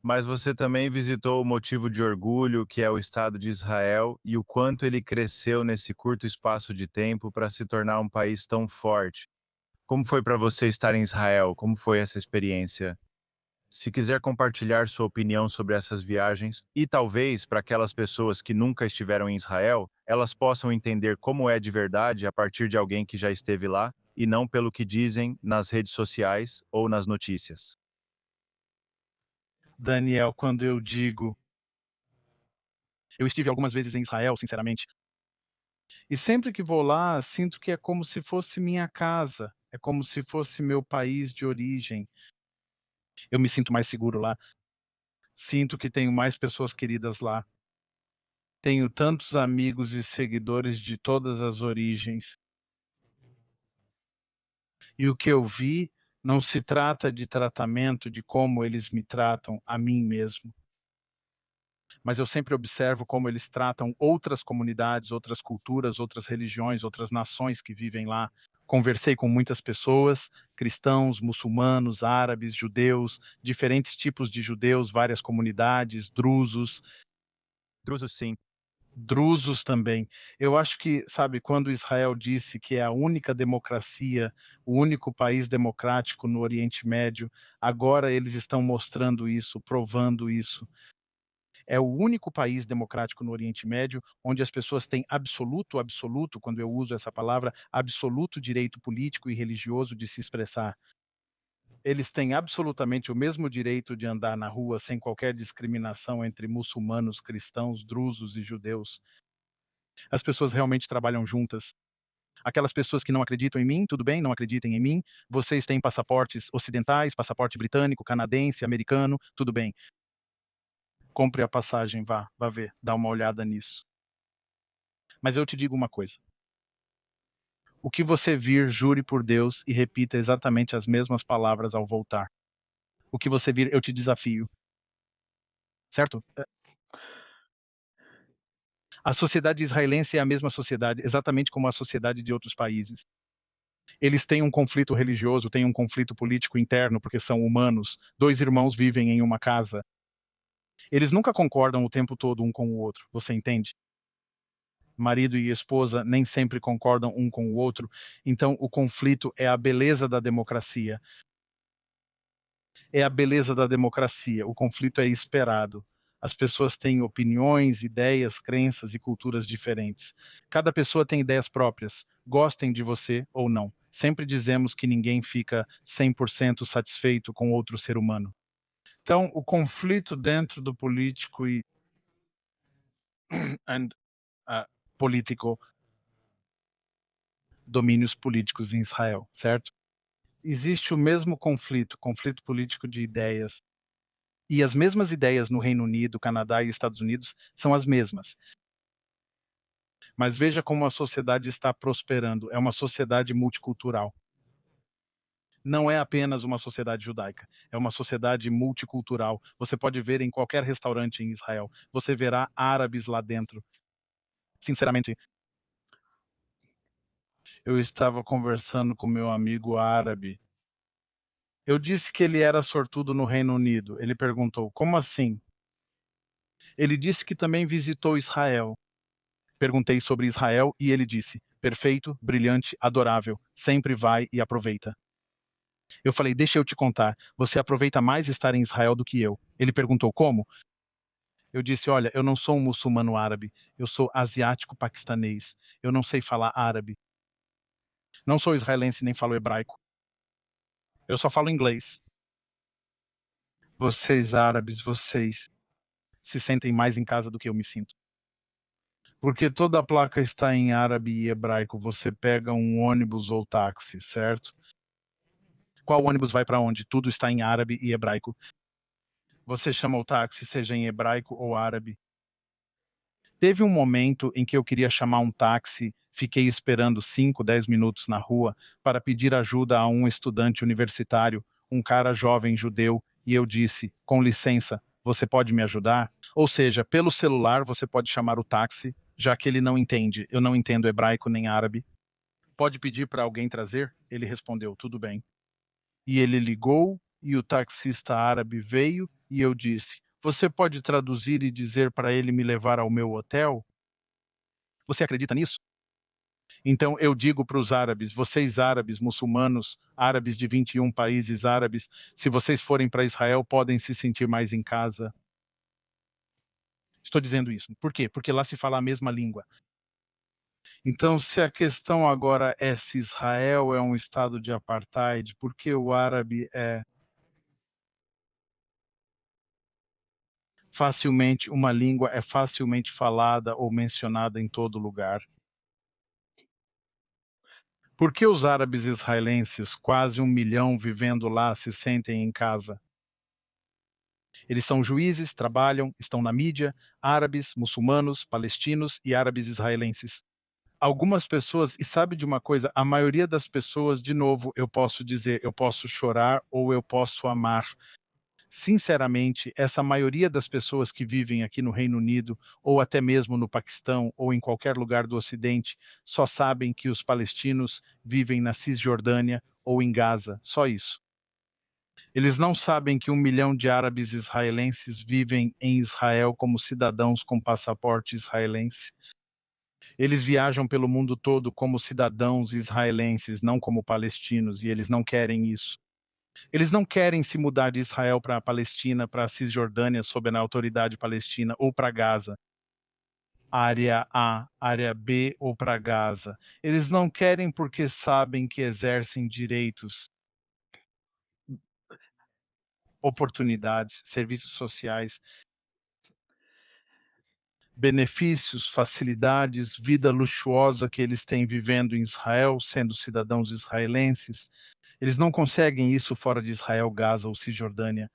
Mas você também visitou o motivo de orgulho, que é o Estado de Israel, e o quanto ele cresceu nesse curto espaço de tempo para se tornar um país tão forte. Como foi para você estar em Israel? Como foi essa experiência? Se quiser compartilhar sua opinião sobre essas viagens, e talvez para aquelas pessoas que nunca estiveram em Israel, elas possam entender como é de verdade a partir de alguém que já esteve lá, e não pelo que dizem nas redes sociais ou nas notícias.
Daniel, quando eu digo, eu estive algumas vezes em Israel, sinceramente, e sempre que vou lá, sinto que é como se fosse minha casa, é como se fosse meu país de origem. Eu me sinto mais seguro lá, sinto que tenho mais pessoas queridas lá. Tenho tantos amigos e seguidores de todas as origens. E o que eu vi não se trata de tratamento de como eles me tratam a mim mesmo, mas eu sempre observo como eles tratam outras comunidades, outras culturas, outras religiões, outras nações que vivem lá. Conversei com muitas pessoas, cristãos, muçulmanos, árabes, judeus, diferentes tipos de judeus, várias comunidades,
Drusos, sim.
drusos também. Eu acho que, sabe, quando Israel disse que é a única democracia, o único país democrático no Oriente Médio, agora eles estão mostrando isso, provando isso. É o único país democrático no Oriente Médio onde as pessoas têm absoluto, absoluto, quando eu uso essa palavra, absoluto direito político e religioso de se expressar. Eles têm absolutamente o mesmo direito de andar na rua sem qualquer discriminação entre muçulmanos, cristãos, drusos e judeus. As pessoas realmente trabalham juntas. Aquelas pessoas que não acreditam em mim, tudo bem, não acreditem em mim. Vocês têm passaportes ocidentais, passaporte britânico, canadense, americano, tudo bem. Compre a passagem, vá ver, dá uma olhada nisso. Mas eu te digo uma coisa. O que você vir, jure por Deus e repita exatamente as mesmas palavras ao voltar. O que você vir, eu te desafio. Certo? A sociedade israelense é a mesma sociedade, exatamente como a sociedade de outros países. Eles têm um conflito religioso, têm um conflito político interno, porque são humanos. Dois irmãos vivem em uma casa. Eles nunca concordam o tempo todo um com o outro, você entende? Marido e esposa nem sempre concordam um com o outro, então o conflito é a beleza da democracia. É a beleza da democracia, o conflito é esperado. As pessoas têm opiniões, ideias, crenças e culturas diferentes. Cada pessoa tem ideias próprias, gostem de você ou não. Sempre dizemos que ninguém fica 100% satisfeito com outro ser humano. Então, o conflito dentro do político e and, uh, político, domínios políticos em Israel, certo? Existe o mesmo conflito, conflito político de ideias. E as mesmas ideias no Reino Unido, Canadá e Estados Unidos são as mesmas. Mas veja como a sociedade está prosperando. É uma sociedade multicultural. Não é apenas uma sociedade judaica, é uma sociedade multicultural. Você pode ver em qualquer restaurante em Israel, você verá árabes lá dentro. Sinceramente, eu estava conversando com meu amigo árabe. Eu disse que ele era sortudo no Reino Unido. Ele perguntou: como assim? Ele disse que também visitou Israel. Perguntei sobre Israel e ele disse: perfeito, brilhante, adorável, sempre vai e aproveita. Eu falei: deixa eu te contar, você aproveita mais estar em Israel do que eu. Ele perguntou: como? Eu disse: olha, eu não sou um muçulmano árabe, eu sou asiático paquistanês, eu não sei falar árabe. Não sou israelense nem falo hebraico. Eu só falo inglês. Vocês árabes, vocês se sentem mais em casa do que eu me sinto. Porque toda a placa está em árabe e hebraico. Você pega um ônibus ou táxi, certo? Qual ônibus vai para onde? Tudo está em árabe e hebraico. Você chama o táxi, seja em hebraico ou árabe. Teve um momento em que eu queria chamar um táxi, fiquei esperando 5, 10 minutos na rua para pedir ajuda a um estudante universitário, um cara jovem judeu, e eu disse: com licença, você pode me ajudar? Ou seja, pelo celular você pode chamar o táxi, já que ele não entende, eu não entendo hebraico nem árabe. Pode pedir para alguém trazer? Ele respondeu: tudo bem. E ele ligou e o taxista árabe veio e eu disse: você pode traduzir e dizer para ele me levar ao meu hotel? Você acredita nisso? Então eu digo para os árabes: vocês árabes, muçulmanos, árabes de 21 países árabes, se vocês forem para Israel, podem se sentir mais em casa. Estou dizendo isso. Por quê? Porque lá se fala a mesma língua. Então, se a questão agora é se Israel é um estado de apartheid, por que o árabe é facilmente, uma língua é facilmente falada ou mencionada em todo lugar? Por que os árabes israelenses, quase 1 milhão vivendo lá, se sentem em casa? Eles são juízes, trabalham, estão na mídia, árabes, muçulmanos, palestinos e árabes israelenses. Algumas pessoas, e sabe de uma coisa, a maioria das pessoas, de novo, eu posso dizer, eu posso chorar ou eu posso amar. Sinceramente, essa maioria das pessoas que vivem aqui no Reino Unido, ou até mesmo no Paquistão, ou em qualquer lugar do Ocidente, só sabem que os palestinos vivem na Cisjordânia ou em Gaza, só isso. Eles não sabem que 1 milhão de árabes israelenses vivem em Israel como cidadãos com passaporte israelense. Eles viajam pelo mundo todo como cidadãos israelenses, não como palestinos, e eles não querem isso. Eles não querem se mudar de Israel para a Palestina, para a Cisjordânia, sob a autoridade palestina, ou para Gaza, área A, área B ou para Gaza. Eles não querem porque sabem que exercem direitos, oportunidades, serviços sociais, benefícios, facilidades, vida luxuosa que eles têm vivendo em Israel, sendo cidadãos israelenses. Eles não conseguem isso fora de Israel, Gaza ou Cisjordânia.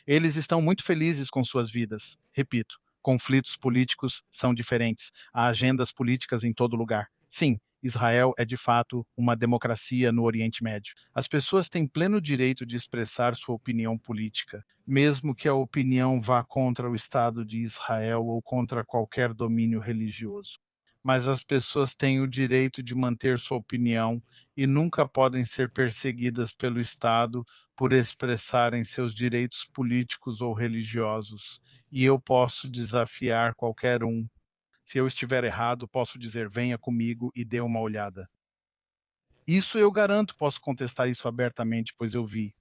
Eles estão muito felizes com suas vidas. Repito, conflitos políticos são diferentes. Há agendas políticas em todo lugar. Sim, Israel é de fato uma democracia no Oriente Médio. As pessoas têm pleno direito de expressar sua opinião política, mesmo que a opinião vá contra o Estado de Israel ou contra qualquer domínio religioso. Mas as pessoas têm o direito de manter sua opinião e nunca podem ser perseguidas pelo Estado por expressarem seus direitos políticos ou religiosos. E eu posso desafiar qualquer um. Se eu estiver errado, posso dizer: venha comigo e dê uma olhada. Isso eu garanto, posso contestar isso abertamente, pois eu vi.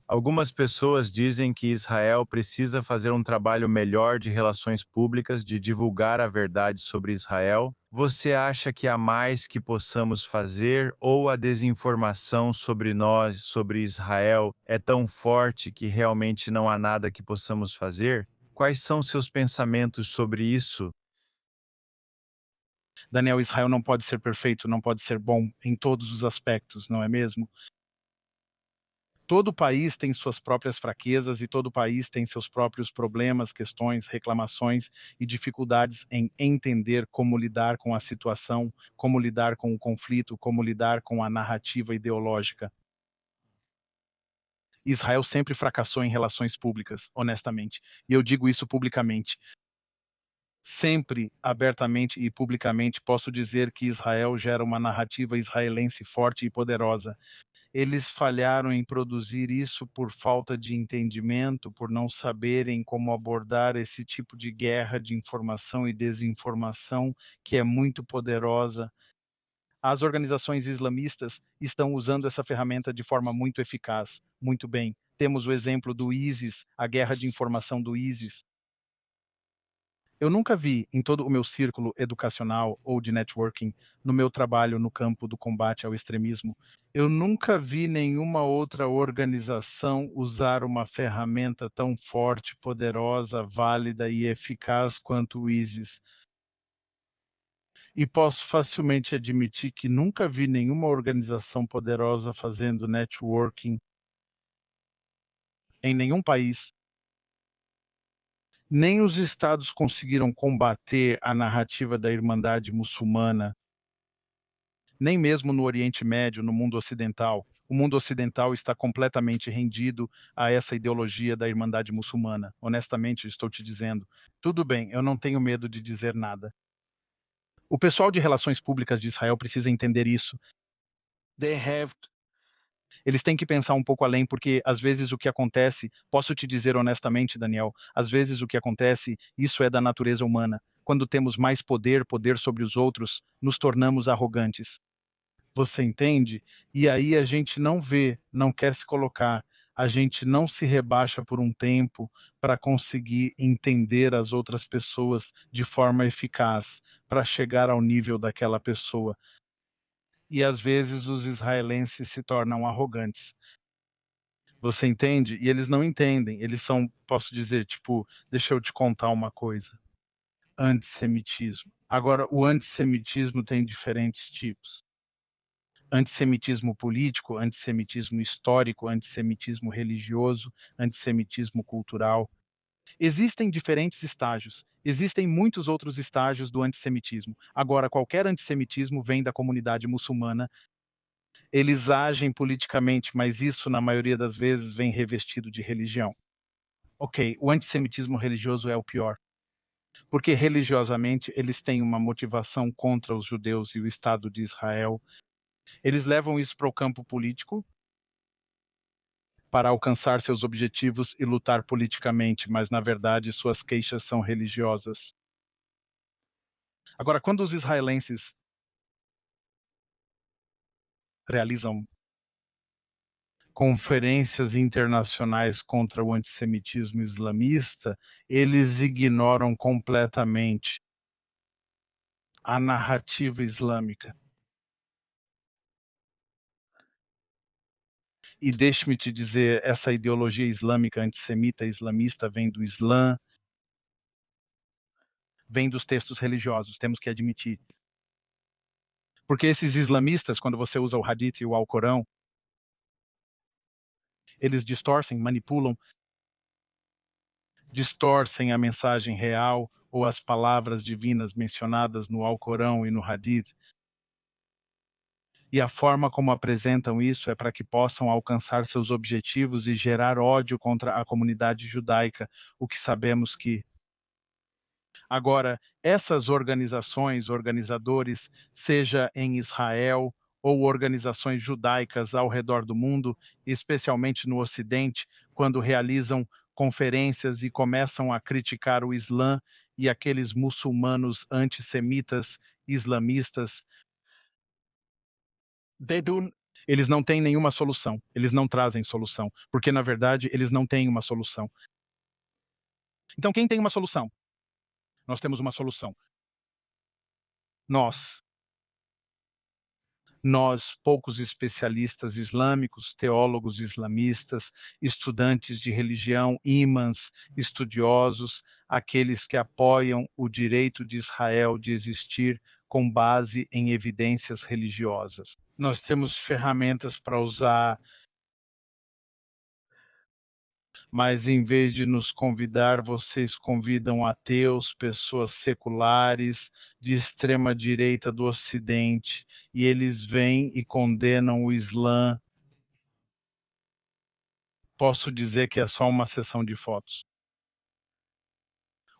Algumas pessoas dizem que Israel precisa fazer um trabalho melhor de relações públicas, de divulgar a verdade sobre Israel. Você acha que há mais que possamos fazer ou a desinformação sobre nós, sobre Israel, é tão forte que realmente não há nada que possamos fazer? Quais são seus pensamentos sobre isso?
Daniel, Israel não pode ser perfeito, não pode ser bom em todos os aspectos, não é mesmo? Todo país tem suas próprias fraquezas e todo país tem seus próprios problemas, questões, reclamações e dificuldades em entender como lidar com a situação, como lidar com o conflito, como lidar com a narrativa ideológica. Israel sempre fracassou em relações públicas, honestamente, e eu digo isso publicamente. Sempre, abertamente e publicamente, posso dizer que Israel gera uma narrativa israelense forte e poderosa. Eles falharam em produzir isso por falta de entendimento, por não saberem como abordar esse tipo de guerra de informação e desinformação que é muito poderosa. As organizações islamistas estão usando essa ferramenta de forma muito eficaz. Muito bem. Temos o exemplo do ISIS, a guerra de informação do ISIS. Eu nunca vi em todo o meu círculo educacional ou de networking, no meu trabalho no campo do combate ao extremismo, eu nunca vi nenhuma outra organização usar uma ferramenta tão forte, poderosa, válida e eficaz quanto o ISIS. E posso facilmente admitir que nunca vi nenhuma organização poderosa fazendo networking em nenhum país. Nem os estados conseguiram combater a narrativa da Irmandade Muçulmana, nem mesmo no Oriente Médio, no mundo ocidental. O mundo ocidental está completamente rendido a essa ideologia da Irmandade Muçulmana. Honestamente, estou te dizendo. Tudo bem, eu não tenho medo de dizer nada. O pessoal de relações públicas de Israel precisa entender isso. They have Eles têm que pensar um pouco além, porque às vezes o que acontece, posso te dizer honestamente, Daniel, às vezes o que acontece, isso é da natureza humana. Quando temos mais poder, poder sobre os outros, nos tornamos arrogantes. Você entende? E aí a gente não vê, não quer se colocar, a gente não se rebaixa por um tempo para conseguir entender as outras pessoas de forma eficaz, para chegar ao nível daquela pessoa. E às vezes os israelenses se tornam arrogantes. Você entende? E eles não entendem. Eles são, posso dizer, tipo, deixa eu te contar uma coisa. Antissemitismo. Agora, o antissemitismo tem diferentes tipos. Antissemitismo político, antissemitismo histórico, antissemitismo religioso, antissemitismo cultural. Existem diferentes estágios. Existem muitos outros estágios do antissemitismo. Agora, qualquer antissemitismo vem da comunidade muçulmana. Eles agem politicamente, mas isso, na maioria das vezes, vem revestido de religião. Ok, o antissemitismo religioso é o pior, porque religiosamente eles têm uma motivação contra os judeus e o Estado de Israel. Eles levam isso para o campo político para alcançar seus objetivos e lutar politicamente, mas na verdade suas queixas são religiosas. Agora, quando os israelenses realizam conferências internacionais contra o antissemitismo islamista, eles ignoram completamente a narrativa islâmica. E deixe-me te dizer, essa ideologia islâmica antissemita islamista vem do Islã, vem dos textos religiosos, temos que admitir. Porque esses islamistas, quando você usa o Hadith e o Alcorão, eles distorcem a mensagem real ou as palavras divinas mencionadas no Alcorão e no Hadith. E a forma como apresentam isso é para que possam alcançar seus objetivos e gerar ódio contra a comunidade judaica, o que sabemos que. Agora, essas organizações, organizadores, seja em Israel ou organizações judaicas ao redor do mundo, especialmente no Ocidente, quando realizam conferências e começam a criticar o Islã e aqueles muçulmanos antissemitas, islamistas, eles não têm nenhuma solução, eles não trazem solução, porque na verdade eles não têm uma solução. Então, quem tem uma solução? Nós temos uma solução. Nós, poucos especialistas islâmicos, teólogos islamistas, estudantes de religião, imãs, estudiosos, aqueles que apoiam o direito de Israel de existir com base em evidências religiosas. Nós temos ferramentas para usar, mas em vez de nos convidar, vocês convidam ateus, pessoas seculares, de extrema direita do Ocidente, e eles vêm e condenam o Islã. Posso dizer que é só uma sessão de fotos.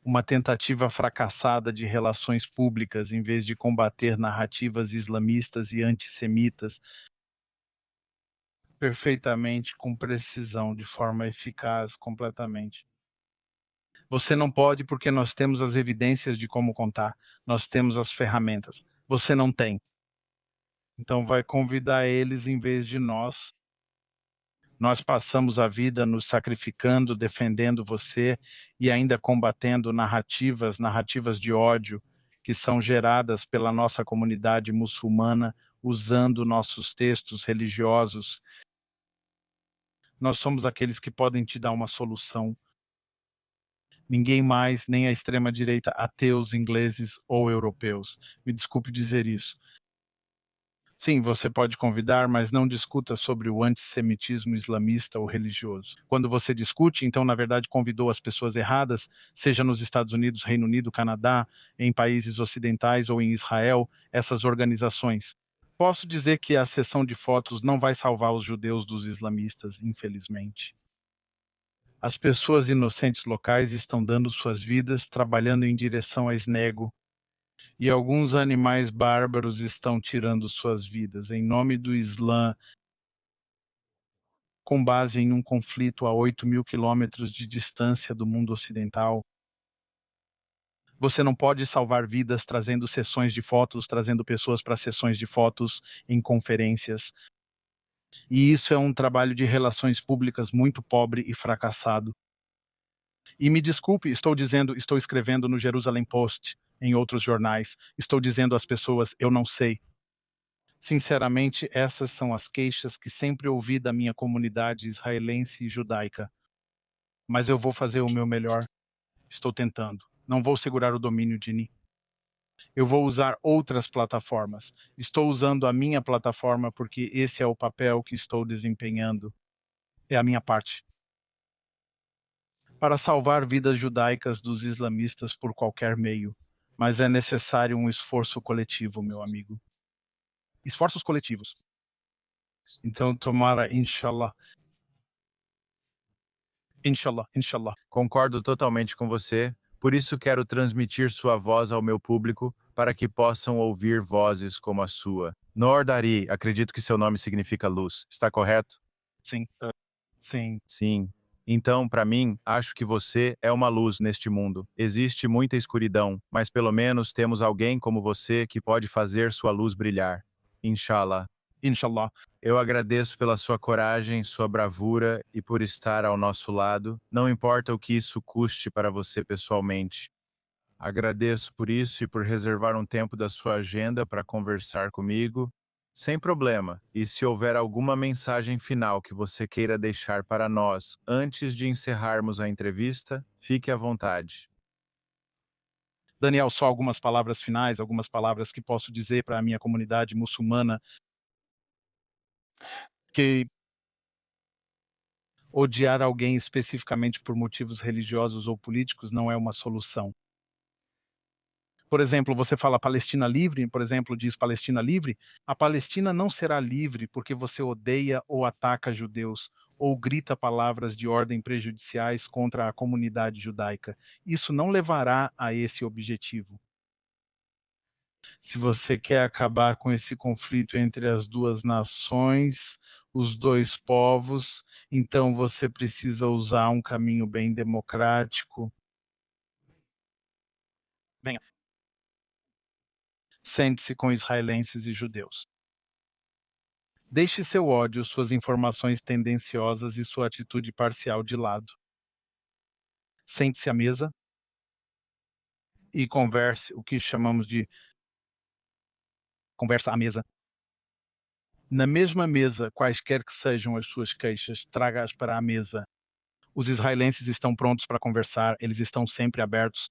Uma tentativa fracassada de relações públicas, em vez de combater narrativas islamistas e antissemitas perfeitamente, com precisão, de forma eficaz, completamente. Você não pode porque nós temos as evidências de como contar, nós temos as ferramentas. Você não tem. Então vai convidar eles em vez de nós. Nós passamos a vida nos sacrificando, defendendo você e ainda combatendo narrativas de ódio que são geradas pela nossa comunidade muçulmana usando nossos textos religiosos. Nós somos aqueles que podem te dar uma solução. Ninguém mais, nem a extrema-direita, ateus, ingleses ou europeus. Me desculpe dizer isso. Sim, você pode convidar, mas não discuta sobre o antissemitismo islamista ou religioso. Quando você discute, então, na verdade, convidou as pessoas erradas, seja nos Estados Unidos, Reino Unido, Canadá, em países ocidentais ou em Israel, essas organizações. Posso dizer que a sessão de fotos não vai salvar os judeus dos islamistas, infelizmente. As pessoas inocentes locais estão dando suas vidas trabalhando em direção a Snego, e alguns animais bárbaros estão tirando suas vidas em nome do Islã, com base em um conflito a 8.000 quilômetros de distância do mundo ocidental. Você não pode salvar vidas trazendo sessões de fotos, trazendo pessoas para sessões de fotos em conferências. E isso é um trabalho de relações públicas muito pobre e fracassado. E me desculpe, estou escrevendo no Jerusalem Post, em outros jornais, estou dizendo às pessoas, eu não sei. Sinceramente, essas são as queixas que sempre ouvi da minha comunidade israelense e judaica. Mas eu vou fazer o meu melhor. Estou tentando. Não vou segurar o domínio de Ni. Eu vou usar outras plataformas. Estou usando a minha plataforma porque esse é o papel que estou desempenhando. É a minha parte. para salvar vidas judaicas dos islamistas por qualquer meio. Mas é necessário um esforço coletivo, meu amigo. Esforços coletivos. Então, tomara, inshallah. Inshallah, inshallah.
Concordo totalmente com você, por isso quero transmitir sua voz ao meu público para que possam ouvir vozes como a sua. Nordari, acredito que seu nome significa luz, está correto?
Sim, sim.
Sim. Então, para mim, acho que você é uma luz neste mundo. Existe muita escuridão, mas pelo menos temos alguém como você que pode fazer sua luz brilhar. Inshallah.
Inshallah.
Eu agradeço pela sua coragem, sua bravura e por estar ao nosso lado, não importa o que isso custe para você pessoalmente. Agradeço por isso e por reservar um tempo da sua agenda para conversar comigo. Sem problema. E se houver alguma mensagem final que você queira deixar para nós antes de encerrarmos a entrevista, fique à vontade.
Daniel, só algumas palavras finais, algumas palavras que posso dizer para a minha comunidade muçulmana, que odiar alguém especificamente por motivos religiosos ou políticos não é uma solução. Por exemplo, você fala Palestina livre, por exemplo, diz Palestina livre, a Palestina não será livre porque você odeia ou ataca judeus, ou grita palavras de ordem prejudiciais contra a comunidade judaica. Isso não levará a esse objetivo. Se você quer acabar com esse conflito entre as duas nações, os dois povos, então você precisa usar um caminho bem democrático. Venha, sente-se com israelenses e judeus. Deixe seu ódio, suas informações tendenciosas e sua atitude parcial de lado. Sente-se à mesa e converse o que chamamos de conversa à mesa. Na mesma mesa, quaisquer que sejam as suas queixas, traga-as para a mesa. Os israelenses estão prontos para conversar, eles estão sempre abertos.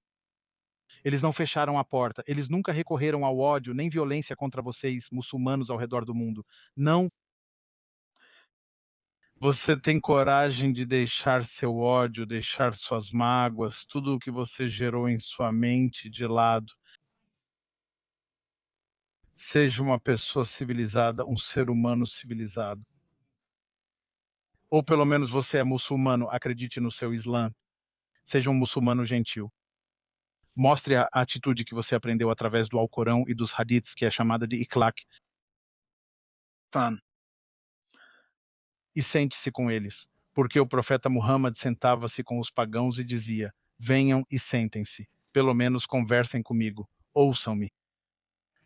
Eles não fecharam a porta, eles nunca recorreram ao ódio nem violência contra vocês, muçulmanos ao redor do mundo. Não. Você tem coragem de deixar seu ódio, deixar suas mágoas, tudo o que você gerou em sua mente de lado. Seja uma pessoa civilizada, um ser humano civilizado. Ou pelo menos você é muçulmano, acredite no seu Islã. Seja um muçulmano gentil. Mostre a atitude que você aprendeu através do Alcorão e dos hadiths, que é chamada de ikhlaq. E sente-se com eles, porque o profeta Muhammad sentava-se com os pagãos e dizia: venham e sentem-se, pelo menos conversem comigo, ouçam-me.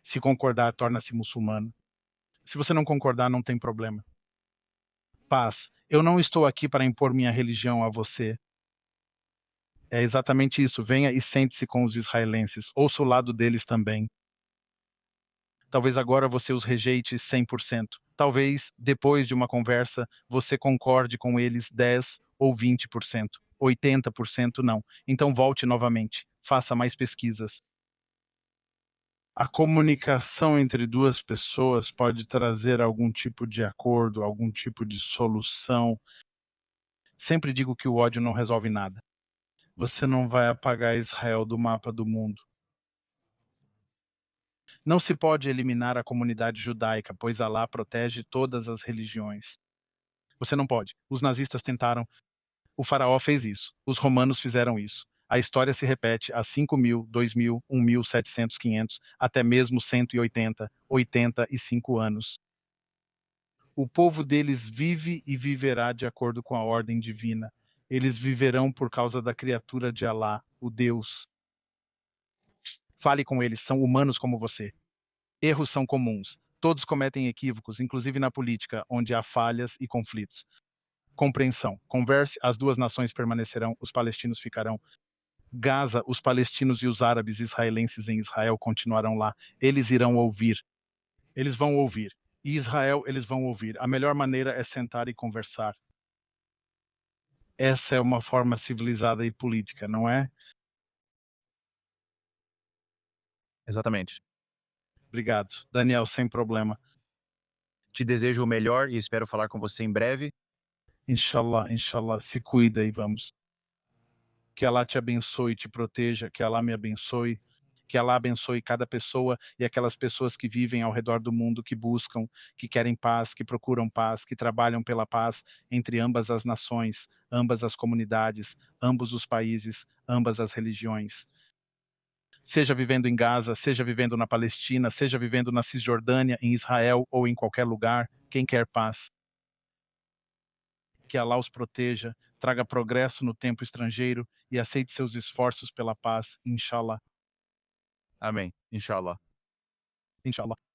Se concordar, torna-se muçulmano. Se você não concordar, não tem problema. Paz. Eu não estou aqui para impor minha religião a você. É exatamente isso. Venha e sente-se com os israelenses. Ouça o lado deles também. Talvez agora você os rejeite 100%. Talvez, depois de uma conversa, você concorde com eles 10 ou 20%. 80% não. Então volte novamente. Faça mais pesquisas. A comunicação entre duas pessoas pode trazer algum tipo de acordo, algum tipo de solução. Sempre digo que o ódio não resolve nada. Você não vai apagar Israel do mapa do mundo. Não se pode eliminar a comunidade judaica, pois Alá protege todas as religiões. Você não pode. Os nazistas tentaram. O faraó fez isso. Os romanos fizeram isso. A história se repete há 5.000, 2.000, 1.700, 500, até mesmo 180, 85 anos. O povo deles vive e viverá de acordo com a ordem divina. Eles viverão por causa da criatura de Alá, o Deus. Fale com eles, são humanos como você. Erros são comuns. Todos cometem equívocos, inclusive na política, onde há falhas e conflitos. Compreensão. Converse, as duas nações permanecerão, os palestinos ficarão. Gaza, os palestinos e os árabes israelenses em Israel continuarão lá. Eles irão ouvir. Eles vão ouvir. E Israel, eles vão ouvir. A melhor maneira é sentar e conversar. Essa é uma forma civilizada e política, não é?
Exatamente.
Obrigado. Daniel, sem problema.
Te desejo o melhor e espero falar com você em breve.
Inshallah, inshallah. Se cuida e vamos. Que Alá te abençoe e te proteja, que Alá me abençoe, que Alá abençoe cada pessoa e aquelas pessoas que vivem ao redor do mundo, que buscam, que querem paz, que procuram paz, que trabalham pela paz entre ambas as nações, ambas as comunidades, ambos os países, ambas as religiões. Seja vivendo em Gaza, seja vivendo na Palestina, seja vivendo na Cisjordânia, em Israel ou em qualquer lugar, quem quer paz, que Alá os proteja, traga progresso no tempo estrangeiro e aceite seus esforços pela paz, inshallah.
Amém. Inshallah.
Inshallah.